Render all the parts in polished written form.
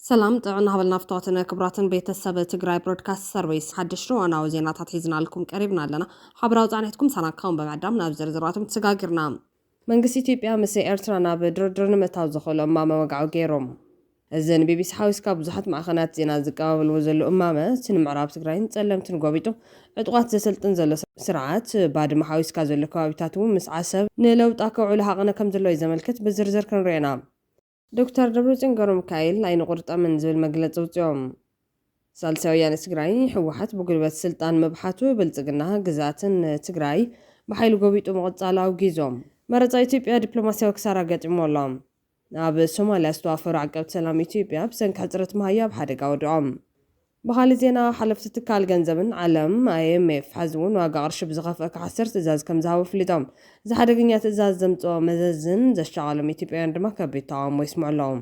ሰላም ጥዕና ሃበልና ፍትዋትን ክብራትን ቤተሰብ ትግራይ ብሮድካስት ሰርቪስ ሓድሽ እዋናዊ ዜናታት ሒዝና ልኩም ቀሪብና ኣለና ሓበራዊ ጻንሒትኩም ሰናካውን በመዕዳም ናብ ዝርዝራቱም ተሰጋጊርና መንግስቲ ኢትዮጵያ ምስ ኤርትራ ናብ ድርድር ንምእታው ዝኽእሉ እማመ ወግዓዊ ገይሮም እዚ ንቢቢሲ ሓዊስካ ብዙሓት ማዕኸናት ዜና ዝቀባበልዎ ዘሎ እማመ እቲ ንምዕራብ ትግራይን ጸለምትን ጎቢጡ ዕጡቋት ዘሰልጥን ዘሎ ስርዓት ባድመ ሓዊስካ ዘሎ ከባቢታት እውን ምስ ዓሰብ ንለውጣ ከውዕሉ ሃቐነ ከም ዘሎ እዩ ዘመልክት ብዝርዝር ክንሪአና ዶክተር ደብረጽዮን ገብረሚካኤል ዓይኒ ቁርጠምን ዝብል መግለፂ ውፅኦም ሳልሳይ ወያነ ትግራይ ህወሓት ብጉልበት ስልጣን መብሓቱ ብልጽግና ግዛትን ትግራይ ብሓይሊ ጎቢጡ ምቕጻል ኣውጊዞም መረፃ ኢትዮጵያ ዲፕሎማስያዊ ክሳራ ገጢሞሎም ኣብ ሶማልያ ዝተዋፈሩ ዓቀብቲ ሰላም ኢትዮጵያ ብሰንኪ ሕፅረት መሃያ ብሓደጋ ወዲቖም ብኻልእ ዜና ሓለፍቲ ትካል ገንዘብን ዓለም IMF ሓዝውን ዋጋ ቅርሺ ብዝኸፍአ ክሓስር ትእዛዝ ከም ዝሃቡ ፍሊጦም እዚ ሓደገኛ ትእዛዝ ዘምጽኦ መዘዝን ዘሸቓሎም ኢትዮጵያውያን ድማ ከቢድ ተቃውሞ ይስምዑ ኣለዎም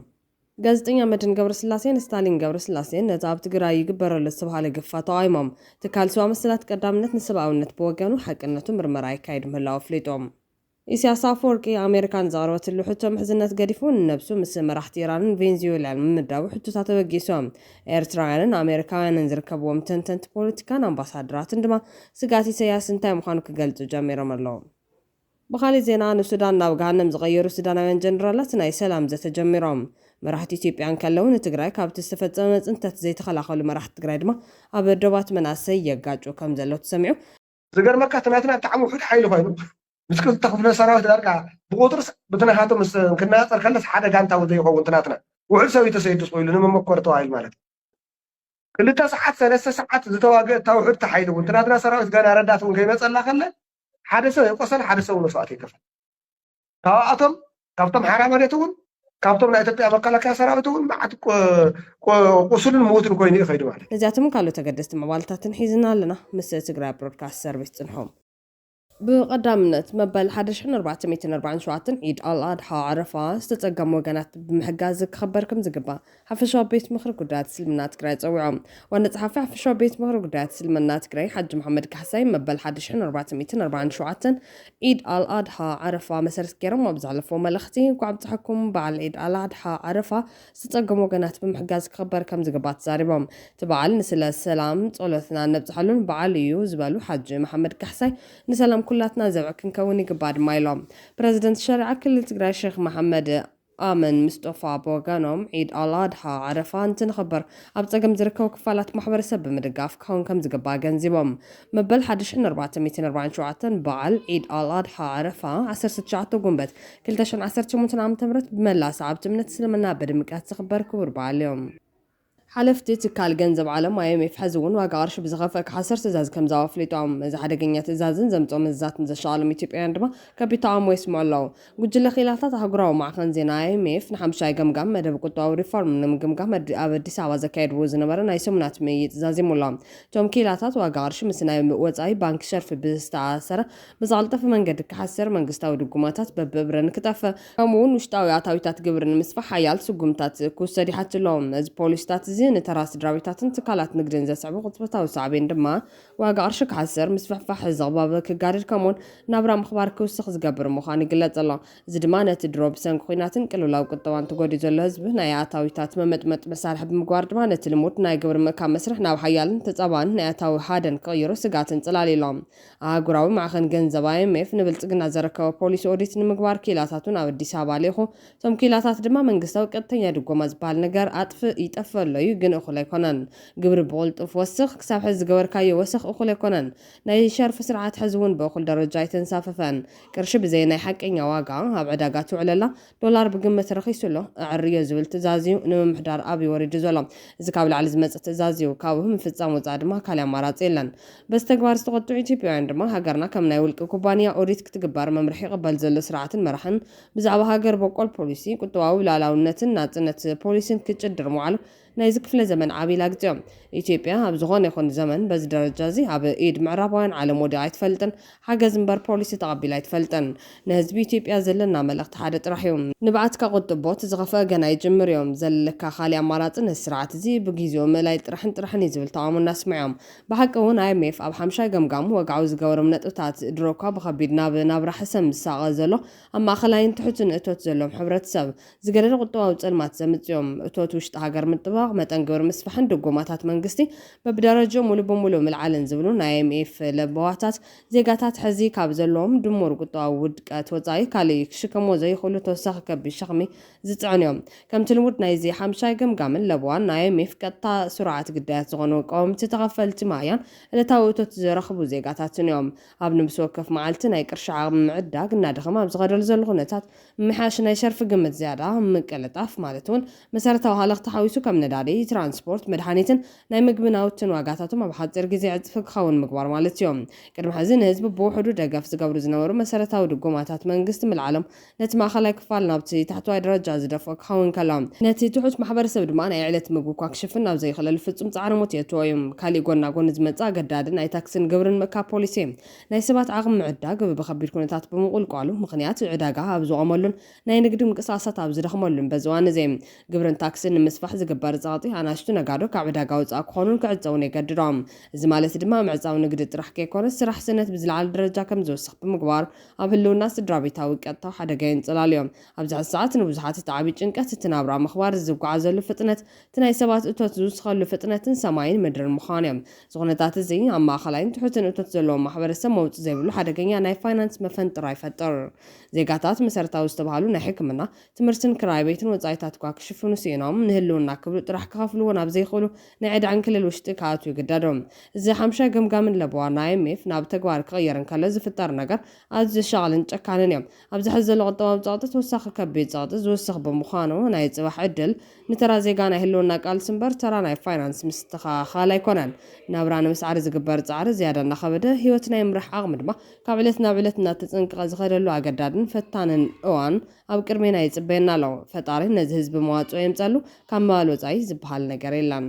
ጋዜጠኛ መድን ገብረስላሴን ስታሊን ገብረስላሴን ነቲ ኣብ ትግራይ ይግበረሉ ዝተባሃለ ግፋ ተቃዊሞም ትካል ሰብኣዊ መሰላት ቀዳምነት ንሰብኣውነት ብወገኑ ሓቅነቱ ምርመራ ይካየድ ምህላው ፍሊጦም ኢሳያስ አፈወርቂ ኣሜሪካን ዘቕረበትሉ ሕቶ ምሕዝነት ገዲፉን ነብሱ ምስ መራሕቲ ኢራንን ቬንዙዌላን ምምዳቡ ሕቶታት ተበጊሶም ኤርትራውያንን ኣሜሪካውያንን ዝርከብዎም ተንተንቲ ፖለቲካን ኣምባሳደራትን ድማ ስጋት ኢሳያስ እንታይ ምዃኑ ክገልጹ ጀሚሮም ኣለዉ ብኻልእ ዜና ንሱዳን ናብ ገሃነም ዝቐየሩ ሱዳናውያን ጀነራላት ናይ ሰላም ዘተጀሚሮም መራሕቲ ኢትዮጵያን ከለዉ ንትግራይ ካብቲ ዝተፈጸመ ጽንተት ዘይተኸላኸሉ መራሕቲ ትግራይ ድማ ኣብ ዶባት መናሰይ የጋጩ ከም ዘሎ ተሰሚዑ ዝገርመካ ትናትና ብጣዕሚ ውሑድ ሓይሊ ኮይኑ مسكت تخفنا سراوات داركا بقدرس بتنهاتو مس كنا خلص حدا غانتا وزي يخون تناتنا وحل سوي تسيدس ويلو نما مكورتو هاي مالت كلتا ساعات 3 ساعات زتواغ توحد تحيد وتناتنا سراوات غانا رداتون كيمصلا خله حدا سو يقصل حدا سو نسوات يكفل كابتم حرام ريتون كابتم لا ኢትዮጵያ መከላከያ ሰራዊቱን ማዕት ቆስሉን ሞትን ኮይኑ ይፈይዱ ማለት እዚያቱም ካሉ ተገደስቲ መባልታትን ሒዝና ኣለና ምስ ትግራይ ብሮድካስት ሰርቪስ ጽንሖም بقدامنت مبال 1447 عيد الأضحى عرفة استتقم وقنات بمحجاز خبركم زقبا حفشوا بيت مخر قدات سلمنات كراي تصوعهم ونتحفى حفشوا بيت مخر قدات سلمنات كراي حج محمد كحسين مبال 1447 عيد الأضحى عرفة مسرت كرم وبزعلفوا ملختي وعم تحكم بعد عيد الأضحى عرفة استتقم وقنات بمحجاز خبركم زقبات زاربهم تبعل نسل السلام طولتنا نبزحلون بعليو زبالو حج محمد كحسين نسلام كلاتنا زبعكن كوني قباد مايلوم بريزيدنت شرع كل تقرأ الشيخ محمد آمن مصطفى بوغانوم عيد الأضحى عرفان تنخبر أبتقم زركو كفالات محبر سب مدقاف كون كم زقبا جنزيبهم مبل 1447 بعل عيد الأضحى عرفة 10 قنبت كلتاشن 10 عام تمرت بملا صعبت من تسلمنا بدمكات تخبر كبر بعليهم حلفتي تكال جنزب عالم IMF حزون وقارش بزغفك حسر تزاز كم زاوف ليتعم إذا حدا جنية تزازن زمتهم الزات نزش عالم إثيوبيا عندما كبيتعم ويسمع الله قلت له خلافات هجروا مع خنزين IMF نحم شاي جم مدى بقطع وريفورم من جم أبدي سوا زكاة وزن برنا يسمونات ميت زازي مولام توم كيلاتات وقارش مسنا وزاي بنك شرف بستعسر بزعلت في منجد كحسر من قستاو دقوماتات ببرن كتاف كمون وشتاو يعطاويتات جبرن مسفح حيال سقومتات كوستري حتى لهم از بوليستات نتراس دراويتاتن تكالات نقدن زسعبو قطبتاو صعبين دما واقع عرشك حسر مسفحفح الزغباب كقارر كمون نابرا مخبار كوسخ زقبر مخاني قلت الله زدمانة دروب سنك خويناتن كلو لاو قطوان تقودي زلو هزبه ناياتاويتات ممتمت مسارح بمقوار دمانة الموت ناي قبر مكان مسرح ناو حيالن تتصابان ناياتاو حادن كغيرو سقاتن تلالي لهم قراوي معخن جنزب IMF نبلتقنا زركو بوليس اوديت نمقوار كيلاتاتون او الدي ساباليخو توم كيلاتات دما منقستاو قطن يدقو مزبال نقر يتقفل ليو أخو ليكونن قبر بولت وفوسخ كساب حز قبر كاي وسخ أخو ليكونن ناي شرف سرعات حزون بأخو درجات تنساففن كرشب زي ناي حق إني واقع هاب عداقاتو على دولار بقمة رخيص له عرية زول تزازيو نمو محدار أبي وريد زولم زكاول على زمت تزازيو كاوهم في الزام وزاد ما كالي مرات إلن بس تقبار استغطو إثيوبيا عندما هاجرنا كم نايولك كوبانيا أوريت كتقبار ممرحي قبل زل سرعات مرحن بزعبا هاجر بقول بوليسي كنتو واو لا لاونتن ناتنت بوليسين كتشدر معلو ናይዚ ክፍለ ዘመን ዓብይ ላግፅኦም ኢትዮጵያ ኣብ ዝኾነ ይኹን ዘመን በዚ ደረጃ እዚ ኣብ ኢድ ምዕራባውያን ዓለም ወዲቓ ኣይትፈልጥን ሓገዝ እምበር ፖሊሲ ተቐቢላ ኣይትፈልጥን ንህዝቢ ኢትዮጵያ ዘለና መልእኽቲ ሓደ ጥራሕ እዩ ንባዓትካ ቁጥቦት ዝኸፍአ ገና ይጅምር እዮም ዘለካ ካሊእ ኣማራፂ ነዚ ስርዓት እዚ ብግዚኡ ምእላይ ጥራሕን ዝብል ተቃውሞ እናስምዖም ብሓቂ እውን IMF ኣብ ሓምሻይ ገምጋሙ ወግዓዊ ዝገበሮም ነጥብታት ድሮኳ ብከቢድ ናብራ ሕሰም ዝሳቐ ዘሎ ኣብ ማእኸላይን ትሑትን እቶት ዘለዎም ሕብረተሰብ ዝገደደ ቁጠባዊ ፀልማት ዘምፅኦም እቶት ውሽጢ ሃገር ምጥባቕ መጠን ግብሪ ምስፋሕን ድጎማታት መንግስቲ በብደረጃ ሙሉእ ብሙሉእ ምልዓልን ዝብሉ ናይ IMF ለበዋታት ዜጋታት ሕዚ ካብ ዘለዎም ድሙር ቁጠባዊ ውድቀት ወፃኢ ካሊእ ክሽከሞ ዘይኽእሉ ተወሳኺ ከቢድ ሸኽሚ ዝፅዕን እዮም ከምቲ ልሙድ ናይዚ ሓምሻይ ገምጋምን ለበዋን ናይ IMF ቀጥታ ስርዓት ግዳያት ዝኾኑ ቀወምቲ ተኸፈልቲ ማያን ዕለታዊ እቶት ዝረኽቡ ዜጋታትን እዮም ኣብ ንብስ ወከፍ መዓልቲ ናይ ቅርሺ ምዕዳግ እናደኸማ ኣብ ዝኸደሉ ዘሎ ኩነታት ምሓሽ ናይ ሸርፊ ግምት ዝያዳ ምቅልጣፍ ማለት እውን መሰረታዊ ሃለኽቲ ሓዊሱ ከም ነዳዲ ትራንስፖርት መድሓኒትን ናይ ምግቢ ናውትን ዋጋታቶም ኣብ ሓፂር ግዜ ዕፅፊ ክኸውን ምግባር ማለት እዮም ቅድሚ ሕዚ ንህዝቢ ብውሕዱ ደገፍ ዝገብሩ ዝነበሩ መሰረታዊ ድጎማታት መንግስቲ ምልዓሎም ነቲ ማእኸላይ ክፋል ናብቲ ታሕተዋይ ደረጃ ዝደፍኦ ክኸውን ከሎም ነቲ ትሑት ማሕበረሰብ ድማ ናይ ዕለት ምግቢ እኳ ክሽፍን ናብ ዘይኽእለሉ ፍጹም ፃዕሪ ሞት የትዎ እዮም ካሊእ ጎና ጎኒ ዝመፅእ ኣገዳድን ናይ ታክስን ግብርን ምእካብ ፖሊሲ ናይ ሰባት ዓቕሚ ምዕዳግ ብከቢድ ኩነታት ብምቁልቋሉ ምክንያት ዕዳጋ ኣብ ዝቆመሉን ናይ ንግዲ ምንቅስቃሳት ኣብ ዝደኽመሉን በዚ እዋን እዚ ግብርን ታክስን ንምስፋሕ ዝግበር ፀቕጢ ኣናሽቱ ነጋዶ ካብ ዕዳጋ ወፃኢ ክኾኑን ክዕፀውን የገድዶም እዚ ማለት ድማ ምዕፃው ንግዲ ጥራሕ ከይኮነስ ስራሕ ስነት ብዝለዓለ ደረጃ ከም ዝወስኽ ብምግባር ኣብ ህልውና ስድራ ቤታዊ ቀጥታዊ ሓደጋ የንፅላል እዮም ኣብዚ ሕዚ ሰዓት ንብዙሓት እቲ ዓብይ ጭንቀት እቲ ናብራ ምኽባር ዝጓዓዘሉ ፍጥነት እቲ ናይ ሰባት እቶት ዝውስኸሉ ፍጥነትን ሰማይን ምድርን ምዃኑ እዮም እዚ ኩነታት እዚ ኣብ ማእኸላይን ትሑትን እቶት ዘለዎም ማሕበረሰብ መውፅእ ዘይብሉ ሓደገኛ ናይ ፋይናንስ መፈንጥራ ይፈጥር ዜጋታት መሰረታዊ ዝተባሃሉ ናይ ሕክምና ትምህርትን ክራይ ቤትን ወፃኢታት እኳ ክሽፍኑ ሲኢኖም ንህልውና ክብሉ ጥራሕ ክኸፍሉ እውን ኣብ ዘይኽእሉ ናይ ዕድዓን ክልል ውሽጢ ከኣትዉ ይግደዶም እዚ ሓምሻይ ገምጋምን ለበዋ ናይ IMF ናብ ተግባር ክቕየር እንከሎ ዝፍጠር ነገር ኣዝዩ ሸቕልን ጨካንን እዮም ኣብዚ ሕዚ ዘሎ ቁጠባዊ ፀቕጢ ተወሳኺ ከቢድ ፀቕጢ ዝውስኽ ብምዃኑ ናይ ፅባሕ ዕድል ንተራ ዜጋ ናይ ህልውና ቃልሲ እምበር ተራ ናይ ፋይናንስ ምስትኽኻል ኣይኮነን ናብራ ንምስዓሪ ዝግበር ፃዕሪ ዝያዳ እናኸበደ ሂወት ናይ ምራሕ ዓቕሚ ድማ ካብ ዕለት ናብ ዕለት እናተፀንቀቐ ዝኸደሉ ኣገዳድን ፈታንን እዋን ኣብ ቅድሜና ይፅበየና ኣሎ ፈጣሪ ነዚ ህዝቢ መዋፅኦ የምፀሉ ካብ ምባል ወፃኢ ዝበሃል ነገር የለን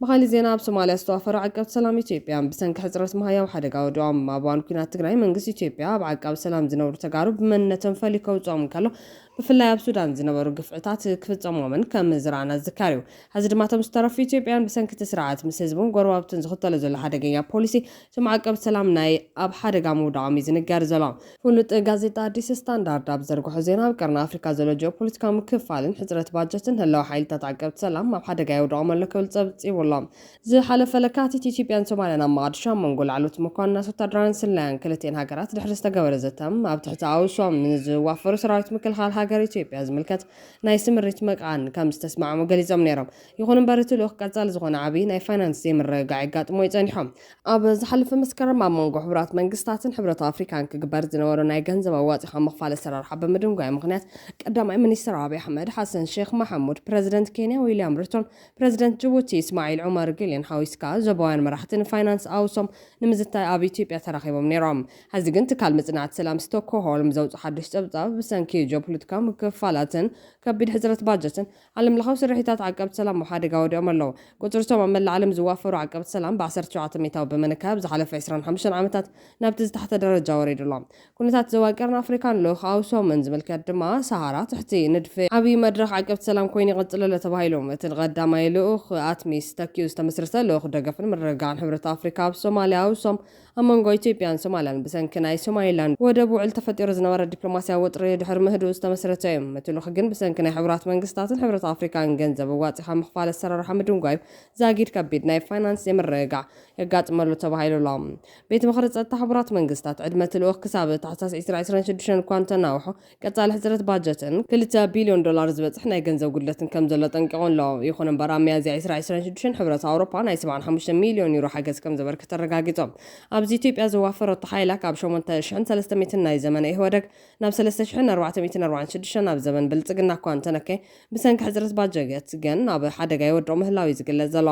بخالي زينا بصوماليا استوفر عقب سلام إثيوبيا بسنك حزرت مهيا وحدقا ودعم مابوان كنا تقرأي منقس إثيوبيا بعقب سلام زنور تقارب من نتنفلي كوزوم كالو بفلاي بسودان زنبرو قفعتات كفت عموما كم زرعنا الزكاريو حزر ما تمسترف في إثيوبيا بسنك تسرعات مسيزبون قرواب تنزخط لزول حدقيا بوليسي ثم عقب سلام ناي أب حدقا مودعامي زنقار زلام فولت غازيتا ديس ستاندارد أبزرقو حزينا بكرنا أفريكا زلو جيوبوليتيكا مكفالن حزرت باجتن هلو حيل تتعقب سلام أب حدقا يودعام لكول تبتي والله زي حالة فلكات إثيوبيا سوماليا مادشا منقول علوت مكوننا ستدران سلان كلتين هاجرات دحرس تجاورزتهم أب تحت عاوشوا من وفروا سرايت مكل حال هاجر إثيوبيا زملكت نايس مريت مكان كم استسمع مجلس أمنيرم يكون بريتو لوخ كتال زغون عبي ناي فاينانس زمر قاعد مويزان حم أب زحل في مسكر مع منقو حبرات منقستاتن حبرات أفريقيا كجبر زنورو ناي جنزة وواتي خم مخفال السرار حب مدن قايم مغنيات قدام منستر أبي أحمد حسن شيخ محمود بريزيدنت كينيا ويليام روتون بريزيدنت جيبوتي إسماعيل عمر قليان حاويسكا زبوان مراحتين فاينانس أوسم نمزتا أبي إثيوبيا تراخيبهم نيرام هذه قنت كلمة صناعة سلام ستوكهولم زوج حدش تبطأ بسنكي جيوبوليتيكا مكفالاتن كبيد حزرة باجتن علم الخوص الرحيتات عقبت سلام وحادقا وديوم اللو قدرتهم عمل العالم زوافر وعقبت سلام بعصر شعات ميتاو بمنكاب زحالة في 25 عامتات نبتز تحت درجة وريد الله كنتات زواقرنا أفريكان لوخ أوسم من زمل كدما سهارة تحتي ندفع عبي مدرخ عقبت سلام كويني غطلة لتبايلوم تلغدا ما يلوخ آتمي ستاكيوز تمسرسل لوخ دقفن من رقان حبرة أفريكا بصوماليا وصوم أمانغو إثيوبيا سوماليان بسنكناي سوماليلاند ودبو علتفتير زنوار الدبلوماسيا وطري دحر مهدوس تمسرتهم متلو خجن بسنكناي حبرات منقستات حبرة أفريكا جنزب وواطيخا مخفال السرار حمدون قايب زاقيد كبيد ناي فاينانس يمرقع يقات مالو تباهيلو لام بيت مخرج حبرات منقستات عدمة الوخ كسابة تحساس 2026 كوانتا ناوحو قطال حزرة باجتن كلتا بليون دولار زبط احنا يجنزو قلتن كم زلة تنقعون لو يخون برامي زي 2026 حبرة أوروبا ناي 75 مليون يورو حاجز كم زبر كترقاقيتهم أبز إثيوبيا زوافر الطحايلك أب شو منتشن 300 ناي زمن إيه ودك ناب 3440 2016 ናብ ዘበን ብልጽግና እኳ እንተነከ ብሰንኪ ሕፅረት ባጀት ግን ኣብ ሓደጋ ይወድቑ ምህላው እዩ ዝግለጽ ዘሎ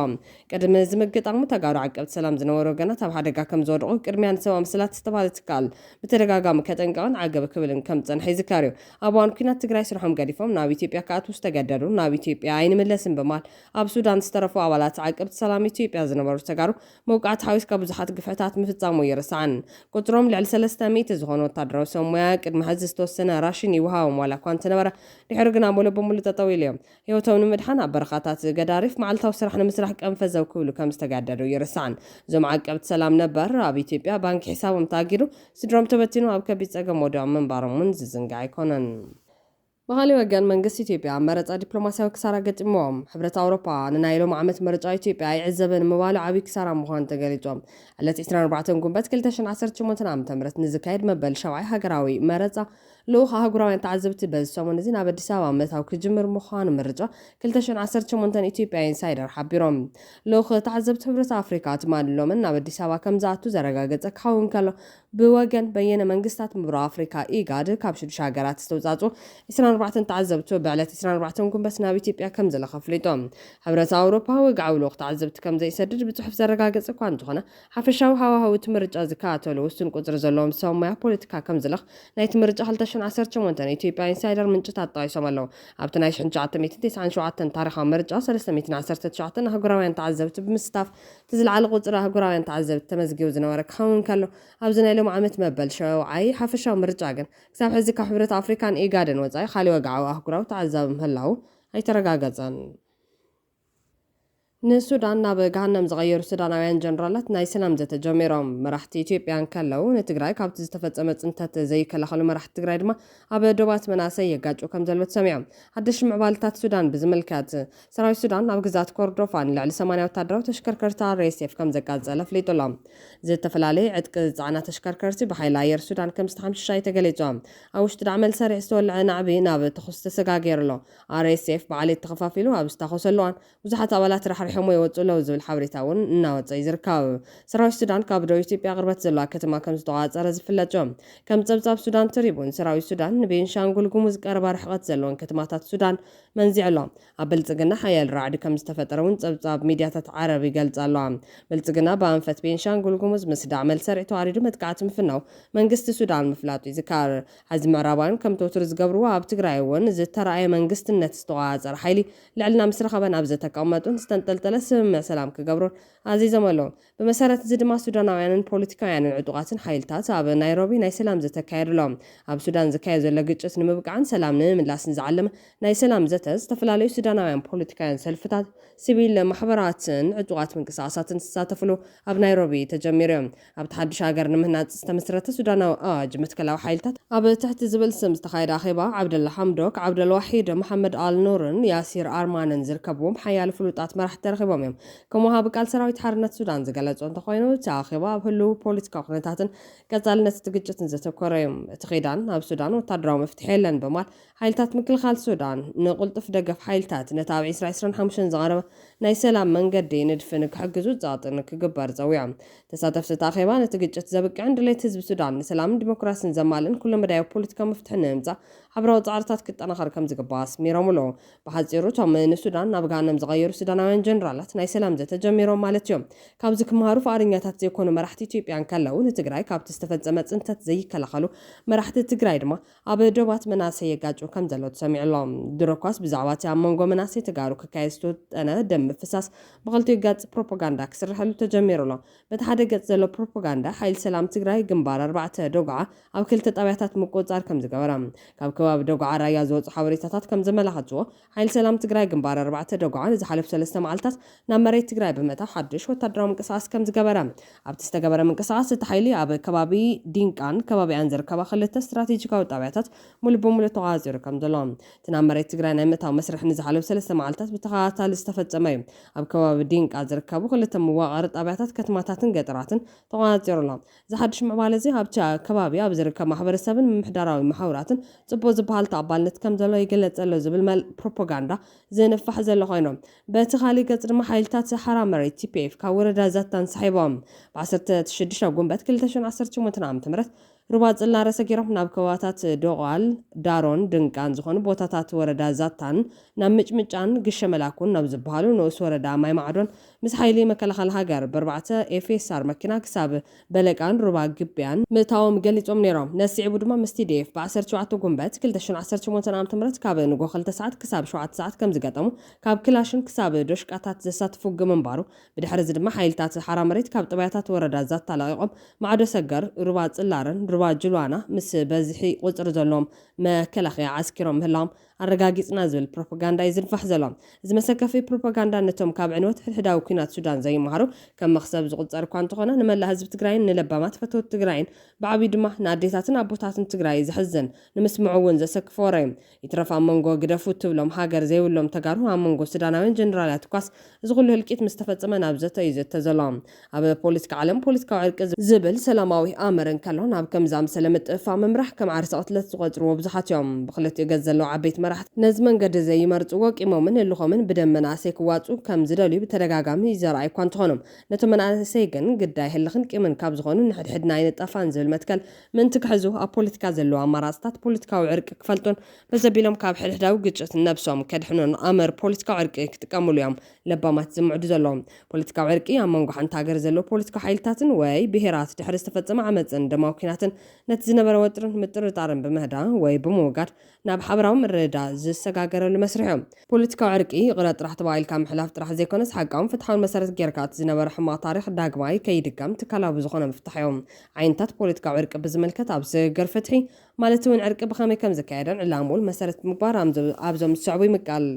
ቅድሚ ዝምግጣሙ ተጋሩ ዓቀብቲ ሰላም ዝነበሩ ወገናት ኣብ ሓደጋ ከም ዝወድቑ ቅድሚያ ንሰብኣዊ ምስላት ዝተባሃለ ትካል ብተደጋጋሚ ከጠንቀቐን ዓገበ ክብልን ከም ዝጸንሐ ይዝከር እዩ ኣብ እዋን ኩናት ትግራይ ስርሖም ገዲፎም ናብ ኢትዮጵያ ክኣትዉ ዝተገደዱ ናብ ኢትዮጵያ ኣይንምለስን በማል ኣብ ሱዳን ዝተረፉ ኣባላት ዓቀብቲ ሰላም ኢትዮጵያ ዝነበሩ ተጋሩ መውቃዕቲ ሓዊስካ ብዙሓት ግፍዕታት ምፍጻሙ ይርስዓን ቁጥሮም ልዕሊ 300 ዝኾኑ ወታደራዊ ሰብ ሞያ ቅድሚ ሕዚ ዝተወሰነ ራሽን ይወሃቦም ዋላ እኳ እንተነበረ ድሕሪ ግን ሙሉእ ብሙሉእ ጠጠው ኢሎም ህይወቶም ንምድሓን ኣብ በረኻታት ገዳሪፍ መዓልታዊ ስራሕ ንምስራሕ ቀንፈት ዘውክብሉ ከም ዝተጋደዱ ይርስዓን እዞም ዓቀብቲ ሰላም ነበር ኣብ ኢትዮጵያ ባንኪ ሒሳቦም ተኣጊዱ ስድሮም ተበቲኑ ኣብ ከቢድ ፀገም ወዲቖም ምንባሮም እውን ዝዝንጋዕ ኣይኮነን በኻሊ ወገን መንግስቲ ኢትዮጵያ መረፃ ዲፕሎማስያዊ ክሳራ ገጢሞም ሕብረት ኣውሮፓ ንናይ ሎሚ ዓመት ምርጫ ኢትዮጵያ ኣይዕዘበን ምባሉ ዓብዪ ክሳራ ምዃኑ ተገሊጾም ዕለት 24 ጉንበት 2018 ዓ.ም ንዝካየድ መበል 7ይ ሃገራዊ መረፃ ልኡኽ ኣህጉራውያን ተዓዘብቲ በዚ ሰሙን እዚ ናብ ኣዲስ ኣበባ ምእታው ክጅምር ምዃኑ ምርጫ 2018 ኢትዮጵያ ኢንሳይደር ሓቢሮም ልኡኽ ተዓዘብቲ ሕብረት ኣፍሪካ ትማልሎምን ናብ ኣዲስ ኣበባ ከም ዝኣቱ ዘረጋገፀ ክኸውን ከሎ ብወገን በየነ መንግስታት ምብራቕ ኣፍሪካ ኢጋድ ካብ 6 ሃገራት ዝተውፃፁ 24 ተዓዘብቲ ብዕለት 24 ጉንበት ናብ ኢትዮጵያ ከም ዘለኸ ኣፍሊጦም ሕብረት ኣውሮፓ ወግዓዊ ልኡኽ ተዓዘብቲ ከም ዘይሰድድ ብጽሑፍ ዘረጋገፀ እኳ እንተኾነ ሓፈሻዊ ሃዋህው እቲ ምርጫ ዝከኣተሉ ውሱን ቁፅሪ ዘለዎም ሰብ ሞያ ፖለቲካ ከም ዝልኽ ናይቲ ምርጫ 2018 ኢትዮጵያ ኢንሳይደር ምንጭታት ጠቒሶም ኣለዉ ኣብቲ ናይ 1997 ታሪኻዊ ምርጫ 319 ኣህጉራውያን ተዓዘብቲ ብምስታፍ እቲ ዝለዓለ ቁፅሪ ኣህጉራውያን ተዓዘብቲ ተመዝጊቡ ዝነበረ ክኸውን ከሎ ኣብዚ ናይ ሎሚ ዓመት መበል 7ይ ሓፈሻዊ ምርጫ ግን ክሳብ ሕዚ ካብ ሕብረት ኣፍሪካን ኢጋድን ወፃኢ ካሊእ ወግዓዊ ኣህጉራዊ ተዓዛቢ ምህላው ኣይተረጋገፀን ንሱዳን ናብ ገሃነም ዝቐየሩ ሱዳናውያን ጀነራላት ናይ ሰላም ዘተ ጀሚሮም መራሕቲ ኢትዮጵያን ከለው ንትግራይ ካብቲ ዝተፈጸመ ጽንተት ዘይከላኸሉ መራሕቲ ትግራይ ድማ ኣብ ዶባት መናሰይ የጋጩ ከም ዘሎ ተሰሚዖም ሓድሽ ምዕባልታት ሱዳን ብዝምልከት ሰራዊት ሱዳን ኣብ ግዛት ኮርዶፋን ልዕሊ 80 ወታደራዊ ተሽከርከርቲ RSF ከም ዘቃጸለ ኣፍሊጡሎም ዝተፈላለየ ዕጥቂ ዝጸዓና ተሽከርከርቲ ብሓይሊ ኣየር ሱዳን ከም ዝተሓምሽሻ ተገሊጾም ኣብ ውሽጢ ዳዕመል ሰሪዕ ዝተወልዐ ናዕቢ ናብ ተኹስ ተሰጋገይሩሎ RSF ብዓሌት ተኸፋፊሉ ኣብ ዝታኾሰሉዋን ብዙሓት ኣባላት ራሕሪሖሞ ይወፅለው ዝብል ሓበሬታ እውን እናወፀ ይዝርካብ ሰራዊት ሱዳን ካብ ደቡብ ኢትዮጵያ ቅርበት ዘለዋ ከተማ ከም ዝተዋፀረ ዝፍለጥ ከም ጸብጻብ ሱዳን ትሪቡን ሰራዊት ሱዳን ንቤንሻንጉል ጉሙዝ ቀረባ ርሕቀት ዘለዎን ከተማታት ሱዳን መንዚዕሎ ኣብ ብልጽግና ሓያል ራዕዲ ከም ዝተፈጠረ እውን ጸብጻብ ሚድያታት ዓረብ ይገልጽ ኣለዋ ብልጽግና ብኣንፈት ቤንሻንጉል ጉሙዝ ምስ ዳዕመል ሰሪዕ ተዋሪዱ መጥቃዕቲ ምፍናው መንግስቲ ሱዳን ምፍላጡ ይዝካር ሓዚ ምዕራባውያን ከም ተወትሮ ዝገብርዎ ኣብ ትግራይ እውን ዝተረኣየ መንግስትነት ዝተዋፀረ ሓይሊ ልዕልና ምስ ረኸበን ኣብ ዘተቀመጡን ዝተንጠልጠለ ስምምዕ ሰላም ክገብሩን ኣዚዞም ኣለዉ ብመሰረት እዚ ድማ ሱዳናውያንን ፖለቲካውያንን ዕጡቃትን ሓይልታት ኣብ ናይሮቢ ናይ ሰላም ዘተካየድሎም ኣብ ሱዳን ዝካየድ ዘሎ ግጭት ንምብቃዕን ሰላም ንምምላስን ዝዓለመ ናይ ሰላም ዘተ ዝተፈላለዩ ሱዳናውያን ፖለቲካውያን ሰልፍታት ሲቪል ማሕበራትን ዕጡቃት ምንቅስቃሳትን ዝሳተፍሉ ኣብ ናይሮቢ ተጀሚሩ እዮም ኣብ ሓድሽ ሃገር ንምህናፅ ዝተመስረተ ሱዳናዊ ኣዋጅ መትከላዊ ሓይልታት ኣብ ትሕቲ ዝብል ስም ዝተኻየደ ኣኼባ ዓብደላ ሓምዶክ ዓብደልዋሒድ መሐመድ ኣልኑርን ያሲር ኣርማንን ዝርከብዎም ሓያል ፍሉጣት መራሕቲ ተረኺቦም እዮም ከምኡ ሃብ ቃል ሰራዊት ሓርነት ሱዳን ዝገለጹ እንተኾይኑ እቲ ኣኼባ ኣብ ህልው ፖለቲካዊ ኩነታትን ቀጻልነት እቲ ግጭትን ዘተኮረ እዮም እቲ ኺዳን ኣብ ሱዳን ወታደራዊ መፍትሒ የለን በማል ሓይልታት ምክልኻል ሱዳን ንቁልጡፍ ደገፍ ሓይልታት ነቲ ኣብ 2025 ዝቐረበ ናይ ሰላም መንገዲ ንድፊ ንክሕግዙ ጸቕጥን ክግበር ጸዊዖም ተሳተፍቲ እቲ ኣኼባ ነቲ ግጭት ዘብቅዕን ድሌት ህዝቢ ሱዳን ንሰላምን ዲሞክራስን ዘማልእን ኩሉ መዳይ ፖለቲካዊ መፍትሒ ንምምጻእ ሓበራዊ ጻዕርታት ክጠናኸር ከም ዝግባእ ኣስሚሮም ኣለዉ ብሓጺሩ እቶም ንሱዳን ናብ ገሃነም ዝቐየሩ ሱዳናውያን ጀነራላት ናይ ሰላም ዘተ ጀሚሮም ማለት እዮም ካብዚ ክምሃሩ ፍቃደኛታት ዘይኮኑ መራሕቲ ኢትዮጵያን ከለው ንትግራይ ካብቲ ዝተፈጸመ ጽንተት ዘይከላኸሉ መራሕቲ ትግራይ ድማ ኣብ ዶባት መናሰይ የጋጩ ከም ዘሎ ተሰሚዑሎም ድሮኳስ ብዛዕባ እቲ ኣብ መንጎ መናሰይ ተጋሩ ክካየድ ዝተወጠነ ደም ምፍሳስ ብኽልቲኡ ገጽ ፕሮፓጋንዳ ክስርሐሉ ተጀሚሩሎ በቲ ሓደ ገጽ ዘሎ ፕሮፓጋንዳ ሓይሊ ሰላም ትግራይ ግንባር 4 ዶግዓ ኣብ ክልተ ጣብያታት ምቆጻር ከም ዝገበረ ካብ ከባቢ ዶግዓ ራያ ዝወፁ ሓበሬታታት ከም ዘመላኽትዎ ሓይሊ ሰላም ትግራይ ግንባር 4 ዶግዓ ንዝሓለፉ 3 መዓልታት ናብ መሬት ትግራይ ብምእታው ሓድሽ ወታደራዊ ምንቅስቃስ ከም ዝገበረ ኣብቲ ዝተገበረ ምንቅስቃስ እቲ ሓይሊ ኣብ ከባቢ ዲንቃን ከባቢያን ዝርከባ ክልተ ስትራቴጂካዊ ጣብያታት ሙሉእ ብሙሉእ ተዋፂሩ ከም ዘሎ እቲ ናብ መሬት ትግራይ ናይ ምእታው መስርሕ ንዝሓለፉ 3 መዓልታት ብተኸታታሊ ዝተፈጸመ እዩ ኣብ ከባቢ ዲንቃ ዝርከቡ ክልተ መዋቕሪ ጣብያታት ከተማታትን ገጠራትን ተዋፂሩሎም ዝሓድሽ ምዕባለ እዚ ኣብቲ ከባቢ ኣብ ዝርከብ ማሕበረሰብን ምምሕዳራዊ ማሕበራትን ጽቡቕ ዝበሃል ተቐባልነት ከም ዘሎ ይገለጽ ኣሎ ዝብል ፕሮፓጋንዳ ዝንፋሕ ዘሎ ኮይኑ በቲ ካሊእ ገጽ ድማ ሓይልታት ሰሓራ መሬት TPF ካብ ወረዳ ዛታ እንሰሒቦም ብ16 ጉንበት 2018 ዓ.ም ሩባ ጽላረ ሰጊሮም ናብ ከባታት ዶቃል ዳሮን ድንቃን ዝኾኑ ቦታታት ወረዳ ዛታን ናብ ምጭምጫን ግሸመላኩን ናብ ዝበሃሉ ንኡስ ወረዳ ማይ ማዕዶን ምስ ሓይሊ መከላኸሊ ሃገር ብርባዕተ ኤፍኤስአር መኪና ክሳብ በለቃን ሩባ ግብያን ምእታዎም ገሊጾም ነይሮም ነሲዕቡ ድማ ምስ ቲዲኤፍ ብ17 ጉንበት 2018 ዓ.ም ካብ ንጎ 2 ሰዓት ክሳብ 7 ሰዓት ከም ዝገጠሙ ካብ ክላሽን ክሳብ ዶሽቃታት ዘሳትፉ ግምንባሩ ብድሕሪ እዚ ድማ ሓይልታት ሓራ መሬት ካብ ጥባያታት ወረዳ ዛታ ለቂቆም ማዕዶ ሰገር ሩባ ጽላርን ሩባ ጅልዋና ምስ በዝሒ ቁፅሪ ዘሎም መከላኸያ ዓስኪሮም ምህላዎም ኣረጋጊፅና ዝብል ፕሮፓጋንዳ ይዝንፋሕ ዘሎም እዚ መሰከፊ ፕሮፓጋንዳ ነቶም ካብ ዕንወት ሕድሕዳዊ ኩናት ሱዳን ዘይመሃሩ ከም መክሰብ ዝቁፀር እኳ እንተኾነ ንመላእ ህዝቢ ትግራይን ንለባማት ፈተውት ትግራይን ብዓብዪ ድማ ንኣዴታትን ኣቦታትን ትግራይ ዝሕዝን ንምስምዑ እውን ዘሰክፎ ወረ እዩ ይትረፍ ኣብ መንጎ ግደፉ ትብሎም ሃገር ዘይብሎም ተጋሩ ኣብ መንጎ ሱዳናውያን ጀነራላት ኳስ እዚ ኩሉ ህልቂት ምስ ተፈፀመ ናብ ዘተ እዩ ዘተዘሎም ኣብ ፖለቲካ ዓለም ፖለቲካዊ ዕርቂ ዝብል ሰላማዊ ኣመርን ከሎ ናብ ከምዛ ምሰለ ምጥፋእ ምምራሕ ከም ዓርሲ ቅትለት ዝቆፅርዎ ብዙሓት እዮም ብክልቲኡ ገጽ ዘለዉ ዓበይቲ መራሕቲ ነዚ መንገዲ ዘይመርፅዎ ቂሞምን ህልኾምን ብደም መናእሰይ ክዋፁ ከም ዝደልዩ ብተደጋጋሚ ዘርኣይ እኳ እንተኾኖም ነቶም መናእሰይ ግን ግዳይ ህልኽን ቂምን ካብ ዝኾኑ ንሕድሕድና ይንጠፋን ዝብል መትከል ምእንቲ ክሕዙ ኣብ ፖለቲካ ዘለዉ ኣማራፅታት ፖለቲካዊ ዕርቂ ክፈልጡን በዘቢሎም ካብ ሕድሕዳዊ ግጭት ነብሶም ከድሕኑን ኣመር ፖለቲካዊ ዕርቂ ክጥቀምሉ እዮም ለባማት ዝምዕዱ ዘለዎም ፖለቲካዊ ዕርቂ ኣብ መንጎ ሓንቲ ሃገር ዘለዎ ፖለቲካዊ ሓይልታትን ወይ ብሄራት ድሕሪ ዝተፈፀመ ዓመፅን ደማዊ ኩናትን ነቲ ዝነበረ ወጥርን ምጥርጣርን ብምህዳር ወይ ብምውጋድ ናብ ሓበራዊ ምርድዳ ዝሰጋገረሉ መስርሕ እዮም ፖለቲካዊ ዕርቂ ቅረ ጥራሕ ተባሂልካ ምሕላፍ ጥራሕ ዘይኮነስ ሓቃውን ፍትሓውን መሰረት ጌርካ እቲ ዝነበረ ሕማቕ ታሪክ ዳግማይ ከይድጋም ትካላዊ ዝኾነ ምፍታሕ እዮም ዓይነታት ፖለቲካዊ ዕርቂ ብዝምልከት ኣብ ዝገር ፍትሒ ማለት እውን ዕርቂ ብኸመይ ከም ዝካየደን ዕላምኡን መሰረት ምግባር ኣብዞም ዝስዕቡ ይምቃል